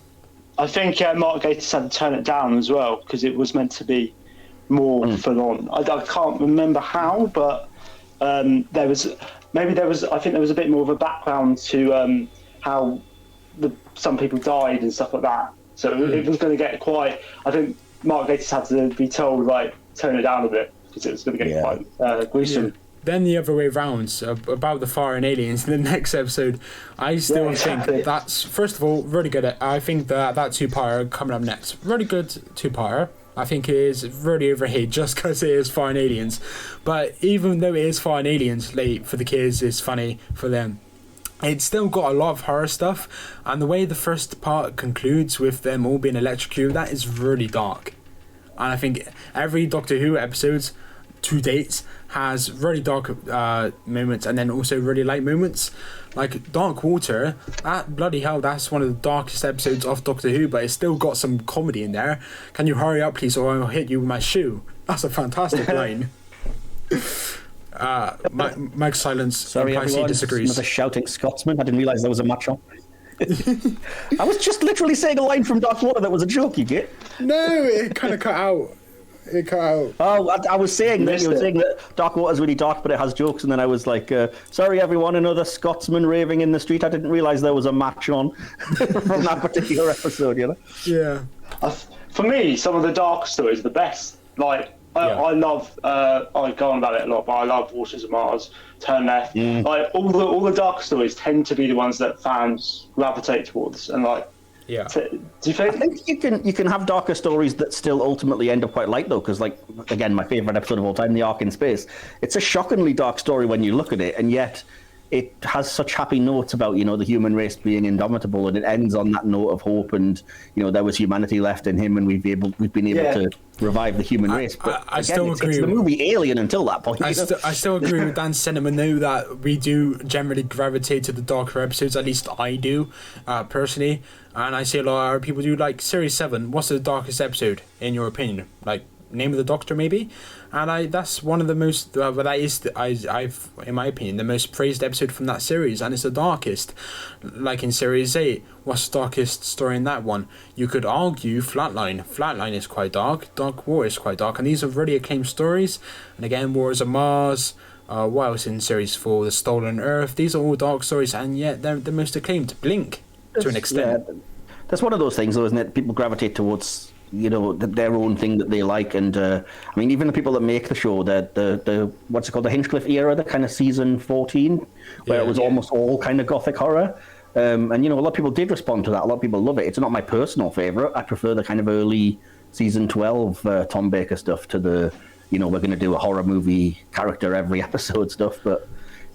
I think Mark Gatiss had to turn it down as well, because it was meant to be more full on. I can't remember how, but there was maybe I think there was a bit more of a background to how some people died and stuff like that. So it was going to get quite. I think Mark Gatiss had to be told, like, tone it down a bit because it was going to get quite gruesome. Yeah. Then the other way round, about the foreign aliens in the next episode, I still think that's, first of all, really good. I think that two-parter coming up next, really good two-parter. I think it is really overrated just because it is foreign aliens. But even though it is foreign aliens, late for the kids, it's funny for them. It's still got a lot of horror stuff, and the way the first part concludes with them all being electrocuted, that is really dark. And I think every Doctor Who episodes to date has really dark moments and then also really light moments. Like Dark Water, that bloody hell, that's one of the darkest episodes of Doctor Who, but it's still got some comedy in there. Can you hurry up, please, or I'll hit you with my shoe? That's a fantastic line. Mike's silence. Sorry, everyone. Disagrees. Another shouting Scotsman. I didn't realise there was a match on. I was just literally saying a line from Dark Water that was a joke, you get? No, it kind of cut out. It cut out. Oh, I was saying that you were saying that Dark Water is really dark, but it has jokes, and then I was like, "Sorry, everyone, another Scotsman raving in the street." I didn't realise there was a match on from that particular episode. You know? Yeah. For me, some of the dark stories are the best. Like I love. I go on about it a lot, but I love Waters of Mars, Turn Left. Like all the dark stories tend to be the ones that fans gravitate towards, and like. Yeah. Do you think? I think you can have darker stories that still ultimately end up quite light though, because like again, my favourite episode of all time, The Ark in Space. It's a shockingly dark story when you look at it, and yet it has such happy notes about, you know, the human race being indomitable, and it ends on that note of hope, and you know there was humanity left in him, and we've been able to revive the human race. But I again, still agree. It's the movie Alien until that point. I still agree with Dan's sentiment though, that we do generally gravitate to the darker episodes. At least I do, personally. And I see a lot of people do. Like Series 7, what's the darkest episode in your opinion? Like Name of the Doctor maybe? And that's one of the most, that is, I've in my opinion, the most praised episode from that series, and it's the darkest. Like in Series 8, what's the darkest story in that one? You could argue Flatline. Flatline is quite dark, Dark War is quite dark, and these are really acclaimed stories. And again, Wars of Mars, what else in Series 4, The Stolen Earth, these are all dark stories, and yet they're the most acclaimed. Blink, to an extent. Yeah, that's one of those things though, isn't it? People gravitate towards, you know, their own thing that they like, and I mean, even the people that make the show, the what's it called, the Hinchcliffe era, the kind of season 14, where it was almost all kind of gothic horror, and you know, a lot of people did respond to that. A lot of people love it. It's not my personal favorite. I prefer the kind of early season 12 Tom Baker stuff to the, you know, we're going to do a horror movie character every episode stuff. But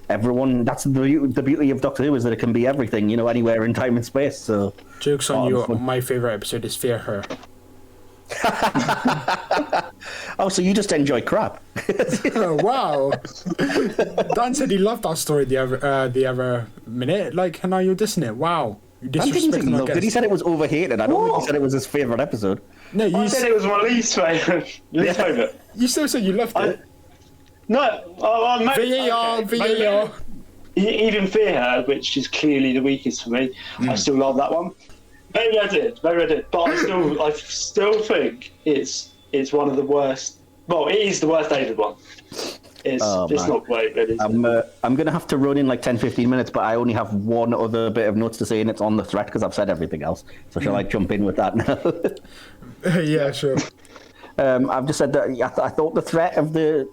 everyone, that's the beauty of Doctor Who, is that it can be everything, you know, anywhere in time and space. So jokes on you. My favorite episode is Fear Her. Oh, so you just enjoy crap? Oh, wow. Dan said he loved that story the other minute. Like, and now you're dissing it. Wow. You disrespecting our guest. He said it was overhated. I don't think he said it was his favourite episode. No, you said it was my least favourite. You still said you loved it. No. VAR. Even Fear Her, which is clearly the weakest for me, I still love that one. Maybe I did, but I still think it's one of the worst. Well, it is the worst David one. It's not great, but I'm going to have to run in like 10-15 minutes, but I only have one other bit of notes to say, and it's on the threat because I've said everything else. So shall I jump in with that now? Yeah, sure. I've just said that I thought the threat of the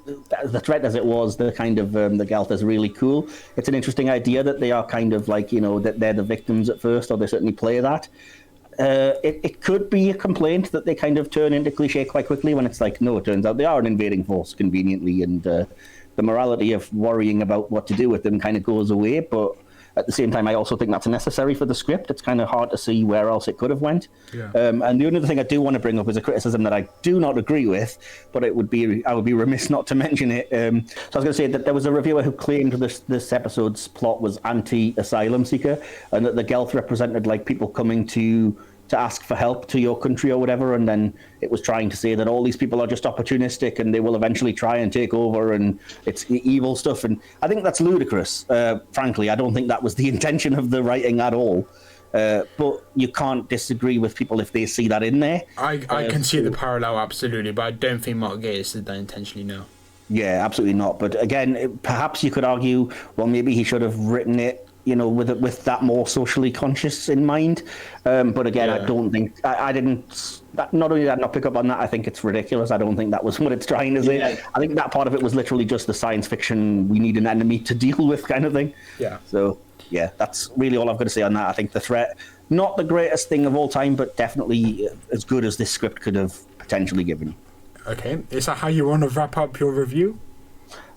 threat as it was, the kind of the Galt, is really cool. It's an interesting idea that they are kind of like, you know, that they're the victims at first, or they certainly play that. It could be a complaint that they kind of turn into cliche quite quickly when it's like, no, it turns out they are an invading force conveniently, and the morality of worrying about what to do with them kind of goes away. But at the same time, I also think that's necessary for the script. It's kind of hard to see where else it could have went. Yeah. And the only other thing I do want to bring up is a criticism that I do not agree with, but I would be remiss not to mention it. So I was going to say that there was a reviewer who claimed this episode's plot was anti-asylum seeker, and that the Gelth represented like people coming to ask for help to your country or whatever, and then it was trying to say that all these people are just opportunistic and they will eventually try and take over, and it's evil stuff. And I think that's ludicrous. Frankly, I don't think that was the intention of the writing at all. But you can't disagree with people if they see that in there. I can see the parallel, absolutely, but I don't think Mark Gatiss did that intentionally, no. Yeah, absolutely not. But again, perhaps you could argue, well, maybe he should have written it, with that more socially conscious in mind. But again, I don't think I didn't. Not only did I not pick up on that, I think it's ridiculous. I don't think that was what it's trying to say. Yeah. I think that part of it was literally just the science fiction. We need an enemy to deal with kind of thing. Yeah. So yeah, that's really all I've got to say on that. I think the threat, not the greatest thing of all time, but definitely as good as this script could have potentially given. Okay, is that how you want to wrap up your review?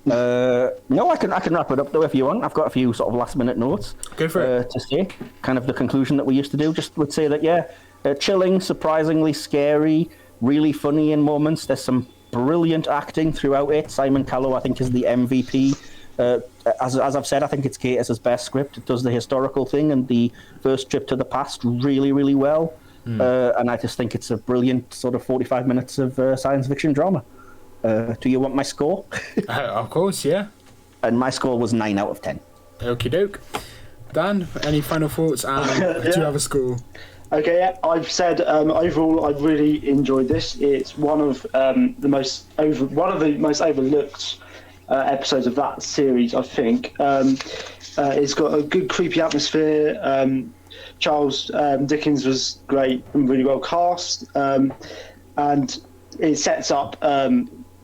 No, I can wrap it up though if you want. I've got a few sort of last minute notes. Go for it. To say kind of the conclusion that we used to do. Just would say that chilling, surprisingly scary, really funny in moments. There's some brilliant acting throughout it. Simon Callow, I think, is the MVP. As I've said, I think it's Gatiss' best script. It does the historical thing and the first trip to the past really, really well. And I just think it's a brilliant sort of 45 minutes of science fiction drama. Do you want my score? Of course, yeah. And my score was 9 out of 10. Okie doke. Dan, any final thoughts? And do you have a score? Okay, yeah. I've said overall I've really enjoyed this. It's one of the most overlooked episodes of that series, I think. It's got a good creepy atmosphere. Charles Dickens was great and really well cast, and it sets up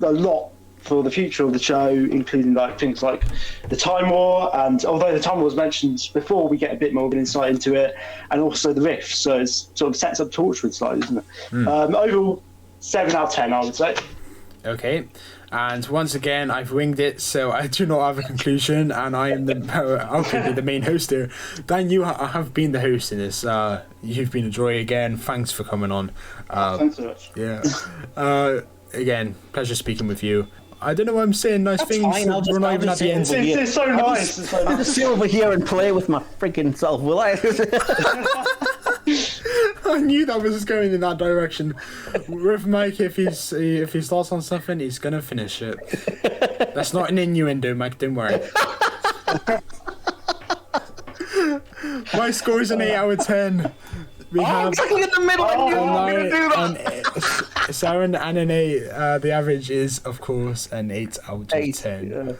a lot for the future of the show, including things like the Time War, and although the Time War was mentioned before, we get a bit more of an insight into it, and also the Rift, so it sort of sets up Torchwood slightly, doesn't it? Overall, 7 out of 10, I would say. Okay, and once again, I've winged it, so I do not have a conclusion, and I am the main host here. Dan, you have been the host in this. You've been a joy again. Thanks for coming on. Thanks so much. Yeah. Again, pleasure speaking with you. I don't know why I'm saying nice things. Fine, we're not even at the end. It's so nice. I'll just sit over here and play with my freaking self, will I? I knew that was going in that direction. With Mike, if he starts on something, he's gonna finish it. That's not an innuendo, Mike. Don't worry. My score is an 8 out of 10. We have exactly in the middle. I knew I was going to do that. Sharon and an 8. The average is, of course, an 8 out of 10. Yeah.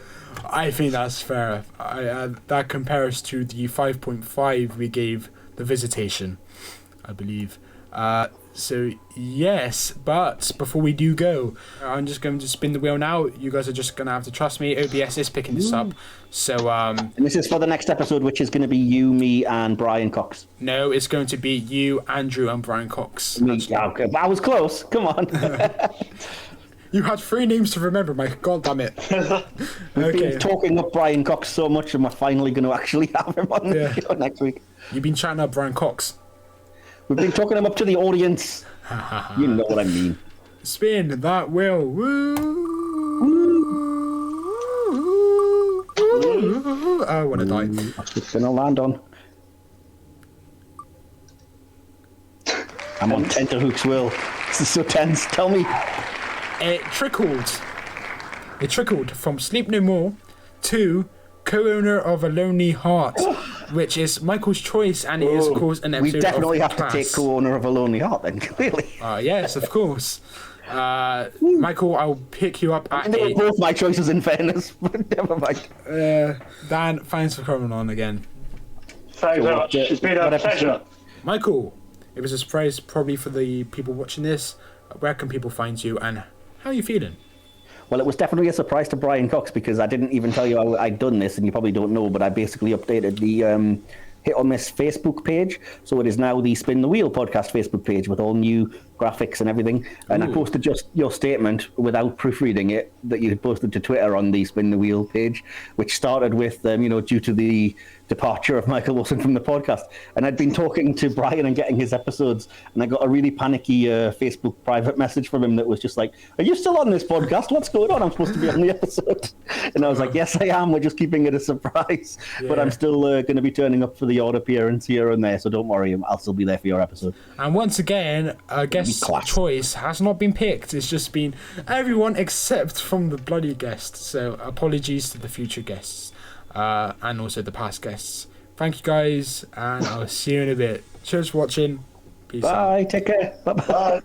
I think that's fair. That compares to the 5.5 we gave The Visitation, I believe. So yes, but before we do go, I'm just going to spin the wheel now. You guys are just going to have to trust me. OBS is picking this up. So and this is for the next episode, which is going to be you, me, and Brian Cox. No, it's going to be you, Andrew, and Brian Cox. Okay, I was close. Come on. You had 3 names to remember, Mike. God damn it. We've been talking up Brian Cox so much, and we're finally going to actually have him on the show next week. You've been chatting up Brian Cox. We've been talking him up to the audience. You know what I mean. Spin that wheel. Woo. Woo. I want to die. That's what's going to land on. I'm on tenterhooks, Will. This is so tense. Tell me. It trickled from Sleep No More to co-owner of A Lonely Heart, which is Michael's choice, and it is, of course, an episode of We definitely have Class. to take co-owner of A Lonely Heart, then, clearly. Yes, of course. Michael, I'll pick you up at they were both my choices, in fairness, but never mind. Dan, thanks for coming on again. Thanks very much. It's been a pleasure. Michael, it was a surprise probably for the people watching this. Where can people find you, and how are you feeling? Well, it was definitely a surprise to Brian Cox, because I didn't even tell you I'd done this, and you probably don't know, but I basically updated the Hit or Miss Facebook page. So it is now the Spin the Wheel podcast Facebook page with all new graphics and everything. And I posted just your statement without proofreading it that you had posted to Twitter on the Spin the Wheel page, which started with, due to the departure of Michael Wilson from the podcast. And I'd been talking to Brian and getting his episodes, and I got a really panicky Facebook private message from him that was just like, "Are you still on this podcast? What's going on? I'm supposed to be on the episode." And I was like, "Yes, I am. We're just keeping it a surprise." Yeah. But I'm still going to be turning up for the odd appearance here and there, so don't worry, I'll still be there for your episode. And once again, guest choice has not been picked. It's just been everyone except from the bloody guest. So apologies to the future guests. And also the past guests. Thank you guys, and I'll see you in a bit. Cheers for watching. Peace out. Bye. Take care. Bye.